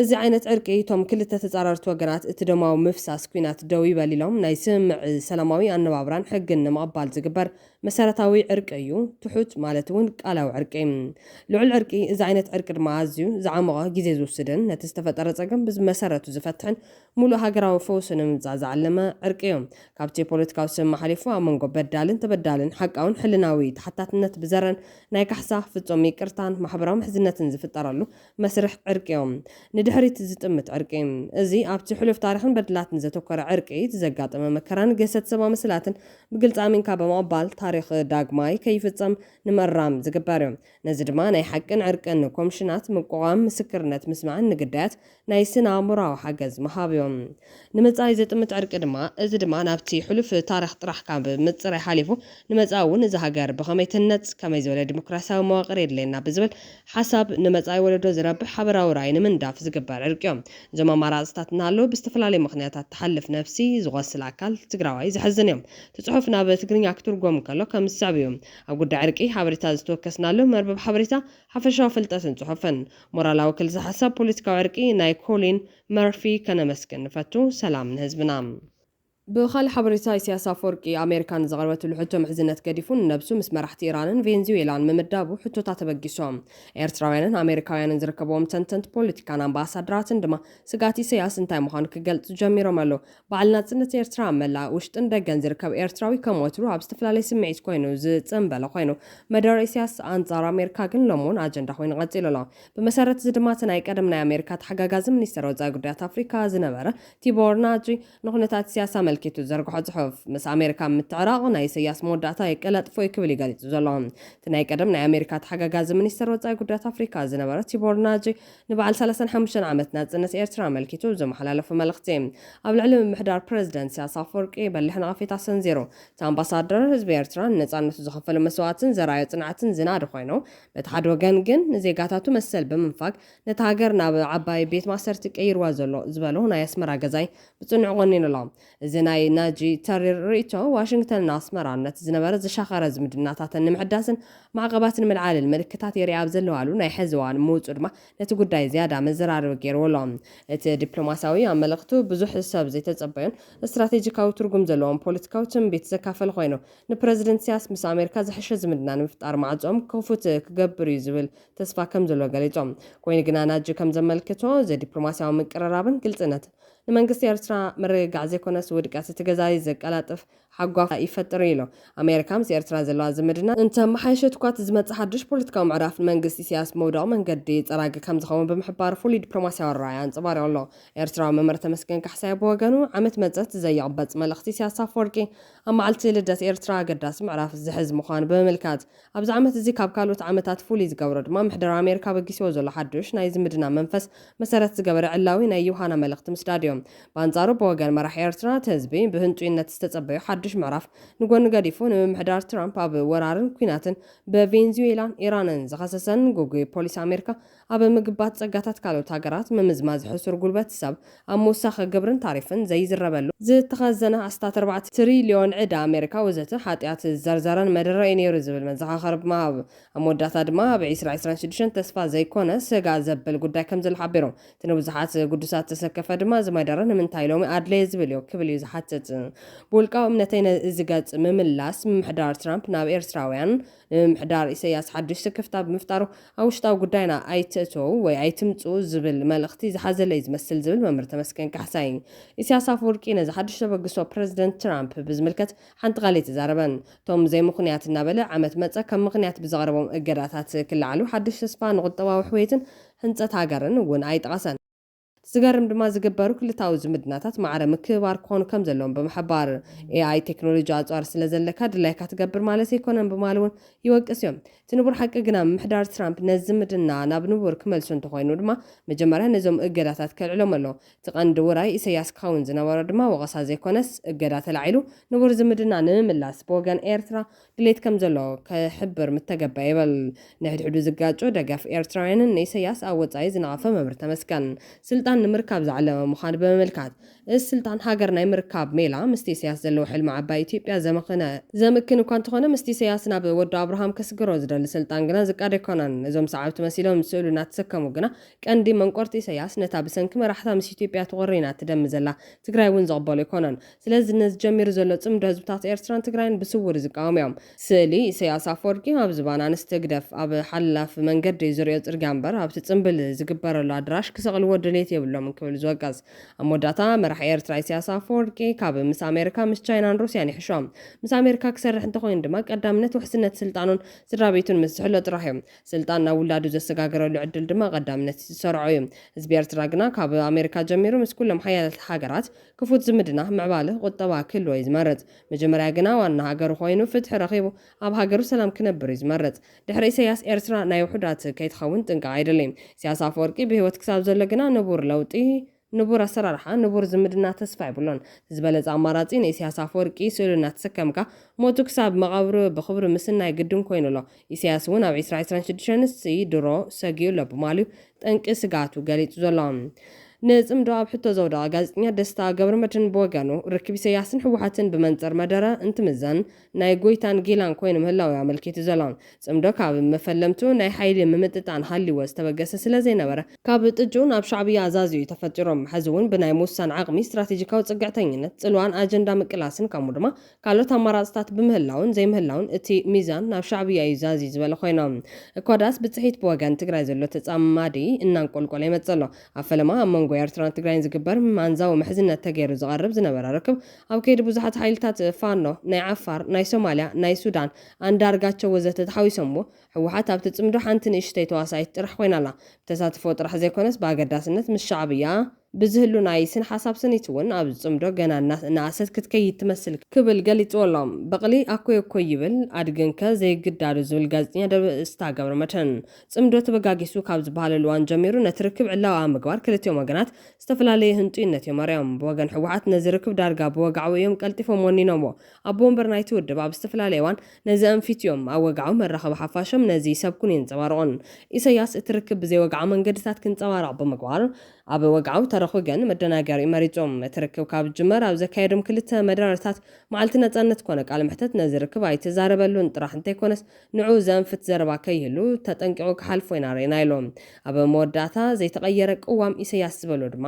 እዚ ዓይነት ዕርቂ እቶም ክልተ ተጻረርቲ ወገናት እቲ ደማዊ ምፍሳስ ኩናት ደው ይበል ኢሎም ናይ ስምዕ ሰላማዊ ኣነባብራን ሕግን ንምቕባል ዝግበር መሰረታዊ ዕርቂ እዩ ትሑት ማለት እውን ቃላዊ ዕርቂ ልዑል ዕርቂ እዚ ዓይነት ዕርቂ ድማ ኣዝዩ ዝዓመቐ ግዜ ዝውስድን ነቲ ዝተፈጠረ ፀገም ብመሰረቱ ዝፈትሕን ሙሉእ ሃገራዊ ፈውሲ ንምምፃእ ዝዓለመ ዕርቂ እዮም ካብቲ ፖለቲካዊ ስምምዕ ሓሊፉ ኣብ መንጎ በዳልን ተበዳልን ሓቃውን ሕልናዊ ተሓታትነት ብዘረን ናይ ካሕሳ ፍጹም ይቅርታን ማሕበራዊ ምሕዝነትን ዝፍጠረሉ መስርሕ ዕርቂ እዮም ንድሕሪት ዝጥምት ዕርቂ እዚ ኣብቲ ሕሉፍ ታሪክን በድላትን ዘተኮረ ዕርቂ ዘጋጠመ መከራን ገሰት ሰብኣዊ ምስላትን ብግልፂ ኣሚንካ ብምቕባል ታሪክ ዳግማይ ከይፍጸም ንምእራም ዝግበር እዮም ነዚ ድማ ናይ ሓቅን ዕርቅን ኮሚሽናት ምቁቋም ምስክርነት ምስማዕን ንግዳያት ናይ ስነ ኣእምሮኣዊ ሓገዝ መሃብ እዮም ንምፃይ ዘጥምት ዕርቂ ድማ እዚ ድማ ናብቲ ሕሉፍ ታሪክ ጥራሕ ካብ ምፅራይ ሓሊፉ ንመፃኢ እውን እዚ ሃገር ብኸመይ ትነፅ ከመይ ዝበለ ዲሞክራሲያዊ መዋቅር የድለየና ብዝብል ሓሳብ ንመፃኢ ወለዶ ዝረብሕ ሓበራዊ ራእይ ንምንዳፍ ዝግበር ዕርቂ እዮም እዞም ኣማራፅታት እናሃለዉ ብዝተፈላለዩ ምክንያታት ተሓልፍ ነፍሲ ዝቆስል ኣካል ትግራዋይ ዝሕዝን እዮም እቲ ፅሑፍ ናብ ትግርኛ ክትርጎም ከሎ ከም ዝስዕብ እዩ ኣብ ጉዳይ ዕርቂ ሓበሬታ ዝተወከስናሉ መርበብ ሓበሬታ ሓፈሻዊ ፍልጠትን ፅሑፍን ሞራላዊ ክልሲ ሓሳብ ፖለቲካዊ ዕርቂ ናይ ኮሊን መርፊ ከነመስግን ንፈቱ ሰላም ንህዝብና ብኻልእ ሓበሬታ ኢሳያስ ኣፈወርቂ ኣሜሪካን ዘቕረበትሉ ሕቶ ምሕዝነት ገዲፉን ነብሱ ምስ መራሕቲ ኢራንን ቬንዙዌላን ምምዳቡ ሕቶታት ተበጊሶም ኤርትራውያንን ኣሜሪካውያንን ዝርከብዎም ተንተንቲ ፖለቲካን ኣምባሳደራትን ድማ ስጋት ኢሳያስ እንታይ ምዃኑ ክገልጹ ጀሚሮም ኣሎ በዓል ናጽነት ኤርትራ ኣብ መላእ ውሽጥን ደገን ዝርከብ ኤርትራዊ ከም ወትሩ ኣብ ዝተፈላለየ ስምዒት ኮይኑ ዝጽንበለ ኮይኑ መደረ ኢሳያስ ኣንጻር ኣሜሪካ ግን ሎሙን ኣጀንዳ ኮይኑ ቀፂሉ ኣሎ ብመሰረት እዚ ድማ እቲ ናይ ቀደም ናይ ኣሜሪካ ተሓጋጋዚ ሚኒስትር ወፃኢ ጉዳያት ኣፍሪካ ዝነበረ ቲቦር ናጂ ንኹነታት ኢሳያስ መልኪቱ ዘርግሖ ጽሑፍ ምስ ኣሜሪካ ምትዕራቕ ናይ ኢሳያስ መወዳእታ የቀላጥፎ ክብል ይገሊጹ ዘሎ እቲ ናይ ቀደም ናይ ኣሜሪካ ተሓጋጋዚ ሚኒስትር ወፃኢ ጉዳያት ኣፍሪካ ዝነበረ ቲቦር ናጂ ንበዓል 35 ዓመት ናጽነት ኤርትራ መልኪቱ ዘመሓላለፈ መልእኽቲ ኣብ ልዕሊ ምምሕዳር ፕረዚደንት ኢሳያስ ኣፈወርቂ በሊሕ ነቐፌታ ሰንዚሩ እቲ ኣምባሳደር ህዝቢ ኤርትራ ነጻነቱ ዝኸፈሉ መስዋዕትን ዘራዮ ጽንዓትን ዝናድ ኮይኑ በቲ ሓደ ወገን ግን ንዜጋታቱ መሰል ብምንፋግ ነቲ ሃገር ናብ ዓባይ ቤት ማሰርቲ ቀይርዋ ዘሎ ዝበሎ ናይ ኣስመራ ገዛይ ብጽኑዕ ቆኒኑ ኣሎ እዚ ናይ ናጂ ተሪር ርእቶ ዋሽንግተን ኣስመራን ነቲ ዝነበረ ዝሻኸረ ዝምድናታትን ንምሕዳስን ማዕቐባትን ምልዓልን ምልክታት የርኢ ኣብ ዘለዋሉ ናይ ሕዚ እዋን ምውፁእ ድማ ነቲ ጉዳይ ዝያዳ መዘራርቢ ገይርዎ ኣሎ እቲ ዲፕሎማስያዊ ኣብ መልእኽቱ ብዙሕ ሰብ ዘይተጸበዩን ስትራቴጂካዊ ትርጉም ዘለዎም ፖለቲካዊ ትንቢት ዘካፈለ ኮይኑ ንፕረዚደንት ኢሳያስ ምስ ኣሜሪካ ዝሕሸ ዝምድና ንምፍጣር ማዕጾም ክፉት ክገብር እዩ ዝብል ተስፋ ከም ዘሎ ገሊጾም ኮይኑ ግና ናጂ ከም ዘመልክቶ ዘዲፕሎማስያዊ ምቅርራብን ግልጽነት ንመንግስቲ ኤርትራ ምርግጋዕ ዘይኮነስ ውድቀት እቲ ገዛኢ ዘቀላጥፍ ሓጓፍ ይፈጥር ኢሎ ኣሜሪካ ምስ ኤርትራ ዘለዋ ዝምድና እንተ መሓየሸት እኳ ዝመጽእ ሓድሽ ፖለቲካዊ ምዕራፍ መንግስቲ ኢሳያስ መውደቕ መንገዲ ፀራጊ ከም ዝኸውን ብምሕባር ፍሉይ ዲፕሎማስያዊ ኣረኣእያ አንጸባሪቑ ኣሎ። ኤርትራዊ መምህር ተመስገን ካሕሳይ ብወገኑ ዓመት መጸት ዘይቕበጽ መልእኽቲ ኢሳያስ ኣፈወርቂ ኣብ መዓልቲ ልደት ኤርትራ ኣገዳሲ ምዕራፍ ዝሕዝ ምዃኑ ብምምልካት ኣብዚ ዓመት እዚ ካብ ካልኦት ዓመታት ፍሉይ ዝገብሮ ድማ ምሕደራ ኣሜሪካ በጊስዎ ዘሎ ሓድሽ ናይ ዝምድና መንፈስ መሰረት ዝገበረ ዕላዊ ናይ ዩሃና መልእኽቲ ምስዳድ እዮም። በኣንጻሩ ብወገን መራሒ ኤርትራ እቲ ህዝቢ ብህንጡይነት ዝተጸበዩ ሓድሽ ምዕራፍ ንጎኒ ገዲፉ ንምምሕዳር ትራምፕ ኣብ ወራርን ኩናትን ብቬንዙዌላን ኢራንን ዝኸሰሰን ጉጉይ ፖሊሲ ኣሜሪካ ኣብ ምግባት ጸጋታት ካልኦት ሃገራት ምምዝማዝ ሕሱር ጉልበት ሰብ ኣብ ምውሳኽ ግብርን ታሪፍን ዘይዝረበሉ ዝተኸዘነ ኣስታት 4 ትሪልዮን ዕዳ ኣሜሪካ ወዘተ ሓጢኣት ዘርዘረን መደረ እዩ ነይሩ ዝብል መዘኻኸሪ ብምሃብ ኣብ መወዳእታ ድማ ኣብ 2026 ተስፋ ዘይኮነ ስጋ ዘብል ጉዳይ ከም ዘሎ ሓቢሮም እቲ ንብዙሓት ጉዱሳት ተሰከፈ ድማ እዚ መደረ ንምንታይ ሎሚ ኣድለየ ዝብል እዩ ክብል እዩ ዝሓትት ብውልቃዊ እምነተይ እዚ ገጽ ምምላስ ምምሕዳር ትራምፕ ናብ ኤርትራውያን ንምምሕዳር ኢሳያስ ሓድሽ ስክፍታ ብምፍጣሩ ኣብ ውሽጣዊ ጉዳይና ኣይትእትው ወይ ኣይትምፁ ዝብል መልእኽቲ ዝሓዘለ እዩ ዝመስል ዝብል መምህር ተመስገን ካሕሳይ ኢሳያስ ኣፈወርቂ ነዚ ሓድሽ ተበግሶ ፕረዚደንት ትራምፕ ብዝምልከት ሓንቲ ቃል ተዛረበን ቶም ዘይ ምኽንያት እናበለ ዓመት መፀ ከም ምኽንያት ብዘቕረቦም እገዳታት ክለዓሉ ሓድሽ ተስፋ ንቁጠባዊ ሕወይትን ህንፀት ሃገርን እውን ኣይጠቐሰን። ዝገርም ድማ ዝግበሩ ክልታዊ ዝምድናታት ማዕረ ምክባር ክኾኑ ከም ዘለዎም ብምሕባር ኤኣይ ቴክኖሎጂ ኣፅዋር ስለ ዘለካ ድላይካ ትገብር ማለት ኣይኮነን ብማል እውን ይወቅስ እዮም። እቲ ንቡር ሓቂ ግና ምምሕዳር ትራምፕ ነዚ ዝምድና ናብ ንቡር ክመልሱ እንተኮይኑ ድማ መጀመርያ ነዞም እገዳታት ከልዕሎም ኣሎ። እቲ ቀንዲ ውራይ ኢሳያስ ክኸውን ዝነበሮ ድማ ወቐሳ ዘይኮነስ እገዳ ተላዒሉ ንቡር ዝምድና ንምምላስ ብወገን ኤርትራ ድሌት ከም ዘሎ ክሕብር ምተገባ ይበል። ንሕድሕዱ ዝጋጮ ደጋፍ ኤርትራውያንን ንኢሳያስ ኣብ ወፃኢ ዝነቐፈ መምህር ተመስገን ስልጣን ንምርካብ ዝዓለመ ምዃኑ ብምምልካት እዚ ስልጣን ሃገር ናይ ምርካብ ሜላ ምስቲ ኢሳያስ ዘለዎ ሕልሚ ዓባይ ኢትዮጵያ ዘምክን እኳ እንተኾነ ምስቲ ኢሳያስ ናብ ወዲ ኣብርሃም ከስግሮ ዝደሊ ስልጣን ግና ዝቃደ ኣይኮነን። እዞም ሰዓብቲ መሲሎም ስእሉ እናተሰከሙ ግና ቀንዲ መንቆርቲ ኢሳያስ ነታ ብሰንኪ መራሕታ ምስ ኢትዮጵያ ትغሪና ትደሚ ዘላ ትግራይ እውን ዘቕበሉ ኣይኮነን። ስለዚ ነዚ ጀሚሩ ዘሎ ጽምዶ ህዝብታት ኤርትራን ትግራይን ብስውር ዝቃወሙ እዮም። ስእሊ ኢሳያስ ኣፈወርቂ ኣብ ዝባና ኣንስቲ ግደፍ ኣብ ሓላፍ መንገዲ ዝርዮ ጽርግያ እምበር ኣብቲ ጽምብል ዝግበረሉ ኣድራሽ ክሰቕልዎ ድሌት የብሎም ክብል ዝወቀስ ኣብ መወዳእታ መራሒ ኤርትራ ኢሳያስ ኣፈወርቂ ካብ ምስ ኣሜሪካ ምስ ቻይናን ሩስያን ይሕሾም ምስ ኣሜሪካ ክሰርሕ እንተኮይኑ ድማ ቀዳምነት ውሕስነት ስልጣኑን ስድራ ቤቱን ምስ ዝሕሎ ጥራሕ እዮም። ስልጣን ናብ ውላዱ ዘሰጋገረሉ ዕድል ድማ ቀዳምነት ዝሰርዑ እዮም። ህዝቢ ኤርትራ ግና ካብ ኣሜሪካ ጀሚሩ ምስ ኩሎም ሓያላት ሃገራት ክፉት ዝምድና ምዕባለ ቁጠባ ክህልዎ እዩ ዝመርጽ። መጀመርያ ግና ዋና ሃገሩ ኮይኑ ፍትሒ ረኺቡ ኣብ ሃገሩ ሰላም ክነብር እዩ ዝመርጽ። ድሕሪ ኢሳያስ ኤርትራ ናይ ውሕዳት ከይትኸውን ጥንቃ ኣይደለይም። ኢሳያስ ኣፈወርቂ ብሂወት ክሳብ ዘሎ ግና ንቡር ለውጢ ንቡር ኣሰራርሓ ንቡር ዝምድና ተስፋ ይብሎን ዝበለጸ ኣማራጺ ንኢሳያስ ኣፈወርቂ ስእሉ እናተሰከምካ ሞቱ ክሳብ መቓብሩ ብኽብሪ ምስናይ ግድን ኮይኑ ኣሎ። ኢሳያስ እውን ኣብ 2026 ድሮ ሰጊኡ ኣሎ ብማልዩ ጠንቂ ስጋቱ ገሊጹ ዘሎ ንጽምዶ ኣብ ሕቶ ዘውደቐ ጋዜጠኛ ደስታ ገብረመድህን ብወገኑ ርክብ ኢሳያስን ሕወሓትን ብመንጸር መደረ እንትምዘን ናይ ጎይታን ጊላን ኮይኑ ምህላው ኣመልኪቱ ዘሎ ጽምዶ ካብ መፈለምቱ ናይ ሓይሊ ምምጥጣን ሃሊዎ ዝተበገሰ ስለ ዘይነበረ ካብ ጥጁን ናብ ሻዕብያ ኣዛዝዩ ተፈጢሮም ሕዚ እውን ብናይ ምውሳን ዓቕሚ ስትራቴጂካዊ ጽግዕተኝነት ጽልዋን ኣጀንዳ ምቅላስን ከምኡ ድማ ካልኦት ኣማራጽታት ብምህላውን ዘይምህላውን እቲ ሚዛን ናብ ሻዕብያ እዩ ዛዚ ዝበለ ኮይኖም እኳዳስ ብጽሒት ብወገን ትግራይ ዘሎ ተጻማዲ እናንቆልቆለ ይመጽ ኣሎ። ኣብ ፈለማ ኣብ መንጎ ኤርትራን ትግራይን ዝግበር ማንዛዊ ምሕዝነት ተገይሩ ዝቐርብ ዝነበረ ርክብ ኣብ ከይዲ ብዙሓት ሓይልታት ፋኖ ናይ ዓፋር ናይ ሶማልያ ናይ ሱዳን አንዳርጋቸው ወዘተ ተሓዊሶምዎ ሕወሓት ኣብቲ ጽምዶ ሓንቲ ንእሽተይ ተዋሳኢት ጥራሕ ኮይናላ ብተሳትፎ ጥራሕ ዘይኮነስ ብኣገዳስነት ምስ ሻዕብያ ብዝህሉ ናይ ስን ሓሳብ ስኒት እውን ኣብ ጽምዶ ገና እናኣሰት ክትከይድ ትመስል ክብል ገሊጹ ኣሎም በቕሊ ኣኮይ እኮይ ይብል ኣድግንከ ዘይግዳዱ ዝብል ጋዜጠኛ ደስታ ገብረመድህን ጽምዶ ተበጋጊሱ ካብ ዝበሃለሉ እዋን ጀሚሩ ነቲ ርክብ ዕላዋ ምግባር ክልቲኦም ወገናት ዝተፈላለየ ህንጡይነት እዮም ኣርዮም። ብወገን ሕወሓት ነዚ ርክብ ዳርጋ ብወግዓዊ እዮም ቀልጢፎም ወኒኖምዎ ኣብ ወንበር ናይቲ ውድብ ኣብ ዝተፈላለየ እዋን ነዚ ኣንፊትዮም ኣብ ወግዓዊ መራኸቢ ሓፋሾም ነዚ ሰብኩን የንፀባርቑን። ኢሳያስ እቲ ርክብ ብዘይወግዓዊ መንገድታት ክንፀባረቕ ብምግባር ኣብ ወግዓዊ ተረኹ ግን መደናገሪ መሪጾም እትርክብ ካብ ጅመር ኣብ ዘካየዶም ክልተ መደረታት መዓልቲ ነጻነት ኮነ ቃል ምሕተት ነዚ ርክብ ኣይተዛረበሉን ጥራሕ እንተይኮነስ ንዑ ዘንፍት ዘረባ ከይህሉ ተጠንቂቑ ክሓልፎ ኢና ርኢና ኢሎም። ኣብ መወዳእታ ዘይተቐየረ ቅዋም ኢሳያስ ዝበሎ ድማ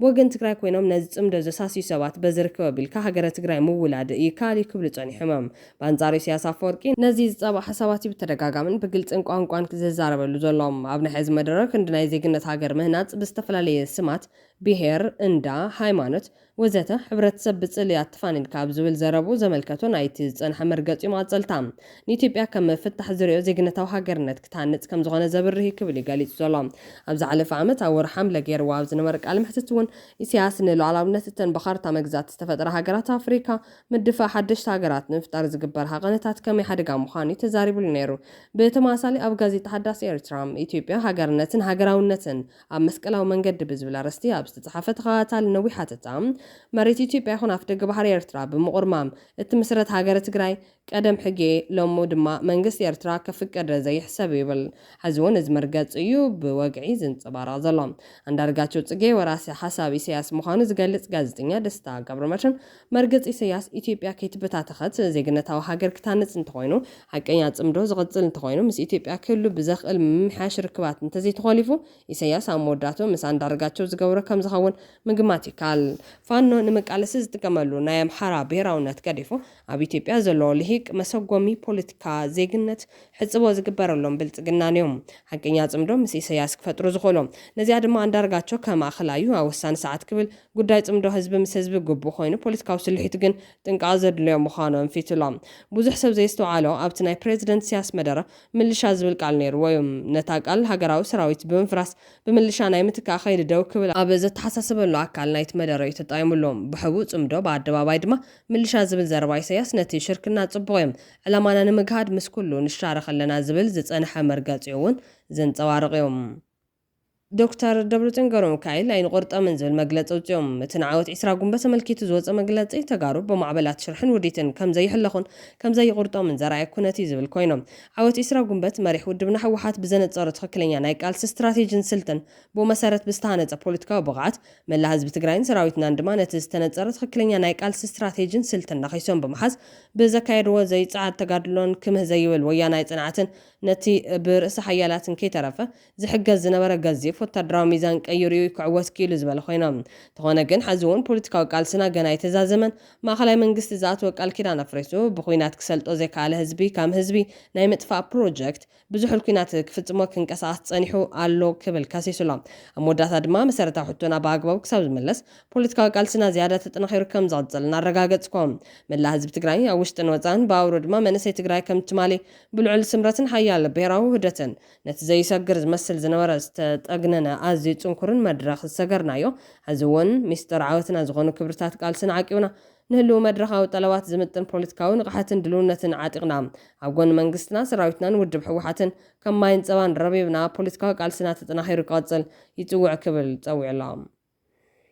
ብወገን ትግራይ ኮይኖም ነዚ ጽምዶ ዘሳስዩ ሰባት በዝርክበ ቢልካ ሃገረ ትግራይ ምውላድ ይካል ክብሉ ጸኒሖም። በአንጻሩ ኢሳያስ ኣፈወርቂ ነዚ ዝጸባ ሓሳባት ብተደጋጋምን ብግልጽን ቋንቋን ዝዛረበሉ ዘሎም ኣብ ናይ ሕዚ መድረክ እንዲ ናይ ዜግነት ሃገር ምህናጽ ብዝተፈላለየ ስማት ብሔር እንዳ ሃይማኖት ወዘተ ሕብረተሰብ ብጽልያት ተፋኒልካ ኣብ ዝብል ዘረቡ ዘመልከቶ ናይቲ ዝጸንሐ መርገጺ ማጸልታ ንኢትዮጵያ ከም መፍታሕ ዝርዮ ዜግነታዊ ሃገርነት ክታንጽ ከም ዝኾነ ዘብርህ ክብል ገሊጹ ዘሎ ኣብ ዝሓለፈ ዓመት ኣብ ወርሒ ሓምለ ገይርዋ ኣብ ዝነበረ ቃል ምሕትት እውን ኢሳያስ ንሉዓላውነት እተን ብኻርታ መግዛት ዝተፈጠረ ሃገራት ኣፍሪካ ምድፋእ ሓደሽቲ ሃገራት ንምፍጣር ዝግበር ሃቐነታት ከመይ ሓደጋ ምዃኑ ተዛሪቡሉ ነይሩ ብተመሳሳሊ ኣብ ጋዜጣ ሓዳስ ኤርትራ ኢትዮጵያ ሃገርነትን ሃገራውነትን ኣብ መስቀላዊ መንገዲ ብዝብል ኣርእስቲ ኣብ ዝተጻሕፈ ተኸታታሊ ነዊሕ ሓተታ መሬት ኢትዮጵያ ይኹን ኣፍ ደገ ባሕሪ ኤርትራ ብምቑርማም እቲ ምስረት ሃገረ ትግራይ ቀደም ሕጌ ሎሞ ድማ መንግስቲ ኤርትራ ከፍቀደ ዘይሕሰብ ይብል ሕዚ እውን እዚ መርገጽ እዩ ብወግዒ ዝንጸባረቕ ዘሎ አንዳርጋቸው ጽጌ ወራሲ ሓሳብ ኢሳያስ ምዃኑ ዝገልጽ ጋዜጠኛ ደስታ ገብረመድህን መርገጽ ኢሳያስ ኢትዮጵያ ከይትበታተኸት ዜግነታዊ ሃገር ክታንጽ እንተኾይኑ ሓቀኛ ጽምዶ ዝቕጽል እንተኾይኑ ምስ ኢትዮጵያ ክህሉ ብዘኽእል ምምሕያሽ ርክባት እንተዘይተኸሊፉ ኢሳያስ ኣብ መወዳቱ ምስ አንዳርጋቸው ዝገብሮ ከም ዝኸውን ምግማት ይካል ፋኖ ንምቃለሲ ዝጥቀመሉ ናይ ኣምሓራ ብሔራውነት ገዲፉ ኣብ ኢትዮጵያ ዘለዎ ልሂቅ መሰጎሚ ፖለቲካ ዜግነት ሕጽቦ ዝግበረሎም ብልጽግናን እዮም ሓቀኛ ጽምዶ ምስ ኢሳያስ ክፈጥሩ ዝኽእሎም ነዚኣ ድማ አንዳርጋቸው ከም ማእኸላዩ ኣብ ወሳኒ ሰዓት ክብል ጉዳይ ጽምዶ ህዝቢ ምስ ህዝቢ ግቡእ ኮይኑ ፖለቲካዊ ስልሒት ግን ጥንቃቐ ዘድልዮም ምዃኖም ፊትሎም ብዙሕ ሰብ ዘይስተውዓሎ ኣብቲ ናይ ፕሬዚደንት ኢሳያስ መደረ ምልሻ ዝብል ቃል ነይሩ ወይ ነታ ቃል ሃገራዊ ሰራዊት ብምፍራስ ብምልሻ ናይ ምትካእ ኸይዲ ደው ክብል ኣብ ዘተሓሳሰበሉ ኣካል ናይቲ መደረ እዩ ተጣይሙሎም ብሕቡእ ጽምዶ ብኣደባባይ ድማ ምልሻ ዝብል ዘረባ ኢሳያስ ነቲ ሽርክና ጽቡቕ እዮም ዕላማና ንምግሃድ ምስ ኩሉ ንሻረኽ ኣለና ዝብል ዝጸንሐ መርገጺ እውን ዘንጸባርቕ እዮም ዶክተር ደብረጽዮን ገብረሚካኤል ኣይንቆርጠምን ዝብል መግለጺ ኣውፅኦም እቲ ንዓወት 20 ጉንበት ተመልኪቱ ዝወፀ መግለጺ ተጋሩ ብማዕበላት ሽርሕን ውዲትን ከም ዘይሕለኹን ከም ዘይቁርጦምን ዘርኣየ ኩነት እዩ ዝብል ኮይኖም ዓወት 20 ጉንበት መሪሕ ውድብና ሕወሓት ብዘነጸረ ትኽክለኛ ናይ ቃልሲ ስትራቴጂን ስልትን ብመሰረት ብዝተሃነፀ ፖለቲካዊ ብቕዓት መላ ህዝቢ ትግራይን ሰራዊትናን ድማ ነቲ ዝተነጸረ ትኽክለኛ ናይ ቃልሲ ስትራቴጂን ስልትን ነኺሶም ብምሓዝ ብዘካየድዎ ዘይፀዓድ ተጋድሎን ክምህ ዘይብል ወያናይ ጽንዓትን ነቲ ብርእሲ ሓያላትን ከይተረፈ ዝሕገዝ ዝነበረ ገዚፍ ወታደራዊ ሚዛን ቀይሩ ክዕወት ኪሉ ዝበለ ኮይኖም ተኾነ ግን ሕዚ እውን ፖለቲካዊ ቃልስና ገና ይተዛዘመን ማእኸላይ መንግስቲ ዝኣተወ ቃል ኪዳን ኣፍሪሱ ብኩናት ክሰልጦ ዘይከኣለ ህዝቢ ካብ ህዝቢ ናይ ምጥፋእ ፕሮጀክት ብዙሕ ኩናት ክፍጽሞ ክንቀሳቐስ ጸኒሑ ኣሎ ክብል ከሲሱሎ ኣብ መወዳእታ ድማ መሰረታዊ ሕቶና ብኣግባቡ ክሳብ ዝመለስ ፖለቲካዊ ቃልስና ዝያዳ ተጠናኺሩ ከም ዝቕጽል እናረጋገጽኩም መላ ህዝቢ ትግራይ ኣብ ውሽጥን ወፃን ብኣውሮ ድማ መንእሰይ ትግራይ ከም ትማሊ ብልዑል ስምረትን ሓያል ብሔራዊ ውህደትን ነቲ ዘይሰግር ዝመስል ዝነበረ ዝተጠግነነ ኣዝዩ ጽንኩርን መድረኽ ዝሰገርናዮ ሕዚ እውን ሚስጥር ዓወትና ዝኾኑ ክብርታት ቃልስን ዓቂብና ንህልው መድረኻዊ ጠለባት ዝምጥን ፖለቲካዊ ንቕሓትን ድልውነትን ዓጢቕና ኣብ ጎኒ መንግስትና ሰራዊትናን ውድብ ሕወሓትን ከም ማይን ፀባን ረቢብና ፖለቲካዊ ቃልስና ተጠናኺሩ ክቐጽል ይጽውዕ ክብል ጸዊዕሎም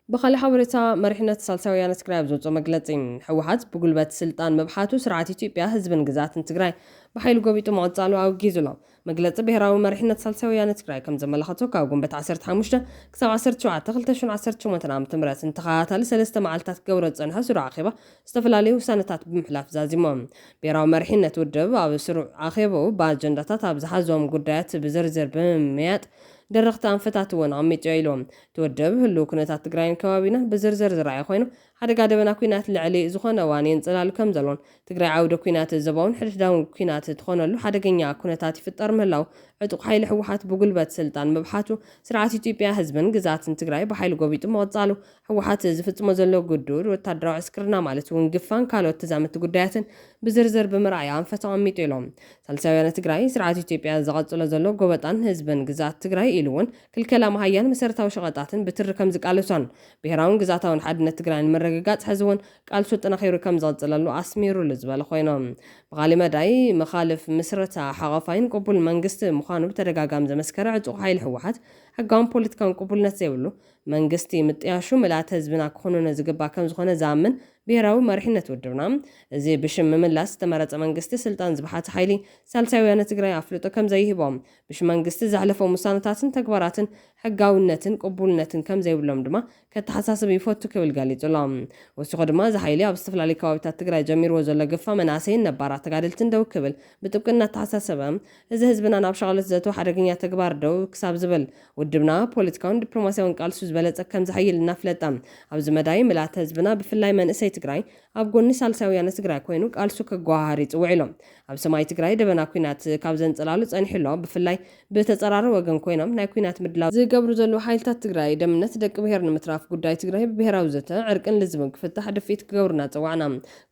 بخالي حورتا مرحنة سالساوية نسكرايب زوجو مجلسين حوحات بقولبات سلطان مبحاتو سرعة إثيوبيا حزب نجزات تجراي بحيل قوبيتو معطالو أو جيزولا مجلس بهراو مرحنة سالساوية نسكراي كم زمان لخطو كاوجون بتعسرت حمشة كسو عسرت شو عتقل تشون عسرت شو متنام تمرات انتخابات لسلسة معلتات جورة زنها سرعة عاقبة استفلالي وسنتات بمحلاف زازيمون بهراو مرحنة ودب أو سرعة عاقبة بعد جندتات أبزحزوم قدرات بزرزر بمئات درخت أنفتاتون عميت عيلهم تودب هلو كنتات تجراين كوابينا بزرزر زرعي خوينو حدا قاعدة بنا كوينات اللي زخون وانين صلالو كم زلون تجري عودة كوينات الزبون حرش داون كوينات تخون له حدا جنيا كونتات في الطرم هلاو عتق حيل حوحات بقلبات سلطان مبحاتو سرعة إثيوبيا حزبن جزات تجري بحيل قوبيتو موصالو حوحات زفت مزلو قدور وتدرع عسكرنا مالت ونقفان كالو تزامت قداتن بزرزر بمرعي أنفتو عميت عيلهم سالساوية تجري سرعة إثيوبيا زغط زلو قوبتان حزبن جزات تجري إلون كل كلام هيان مسيرتها وشغطاتن بتركم زقالوسان بهراون جزاتون حدنا تجرين مرققات حزون قال شو تنخير كم زلزللو أسميرو لزبال خوينام بغالي مدعي مخالف مسيرتها حغافين قبول منجست مخانو بترقاقام زمسكرة عطوق هاي الحوحات حقام بوليتكان قبول نتسيولو منجستي متياشو ملات حزبنا كخونو نزقبا كم زخونة زامن بيراو مرحنة ودرنا زي بشم مملاس تمرت منجستي سلطان زبحات حيلي سالساوية نتقرأي أفلوتو كم زيهبام بش منجستي زعلفو مسانتاتن تكبراتن حقاونتن قبولنتن كم زيولهم دما كتحساسب يفوتو كبل قالي تولام وسوق دما زحيلي أبستفل على كوابتات تقرأي جمير وزولا قفا مناسين نبارات تقادلتن دو كبل بتبقنا تحساسبهم إذا هزبنا نابشغلت زاتو حرقينيا تكبار دو كساب زبل ودبنا بوليتكاون دبلوماسيون قالسوز بلد كم زحيل نفلتام أبز مداي ملات هزبنا بفلاي من إسي تقرأي ኣብ ጎኒ ሳልሳይ ወያነ ትግራይ ኮይኑ ቃልሱ ከጓሃር ይጽውዕ ኢሎም ኣብ ሰማይ ትግራይ ደበና ኩናት ካብ ዘንጸላሉ ጸኒሕሎ ብፍላይ ብተጸራሪ ወገን ኮይኖም ናይ ኩናት ምድላው ዝገብሩ ዘለዉ ሓይልታት ትግራይ ደምነት ደቂ ብሄር ንምትራፍ ጉዳይ ትግራይ ብብሄራዊ ዘተ ዕርቅን ልዝብን ክፍታሕ ድፊት ክገብሩና ጽዋዕና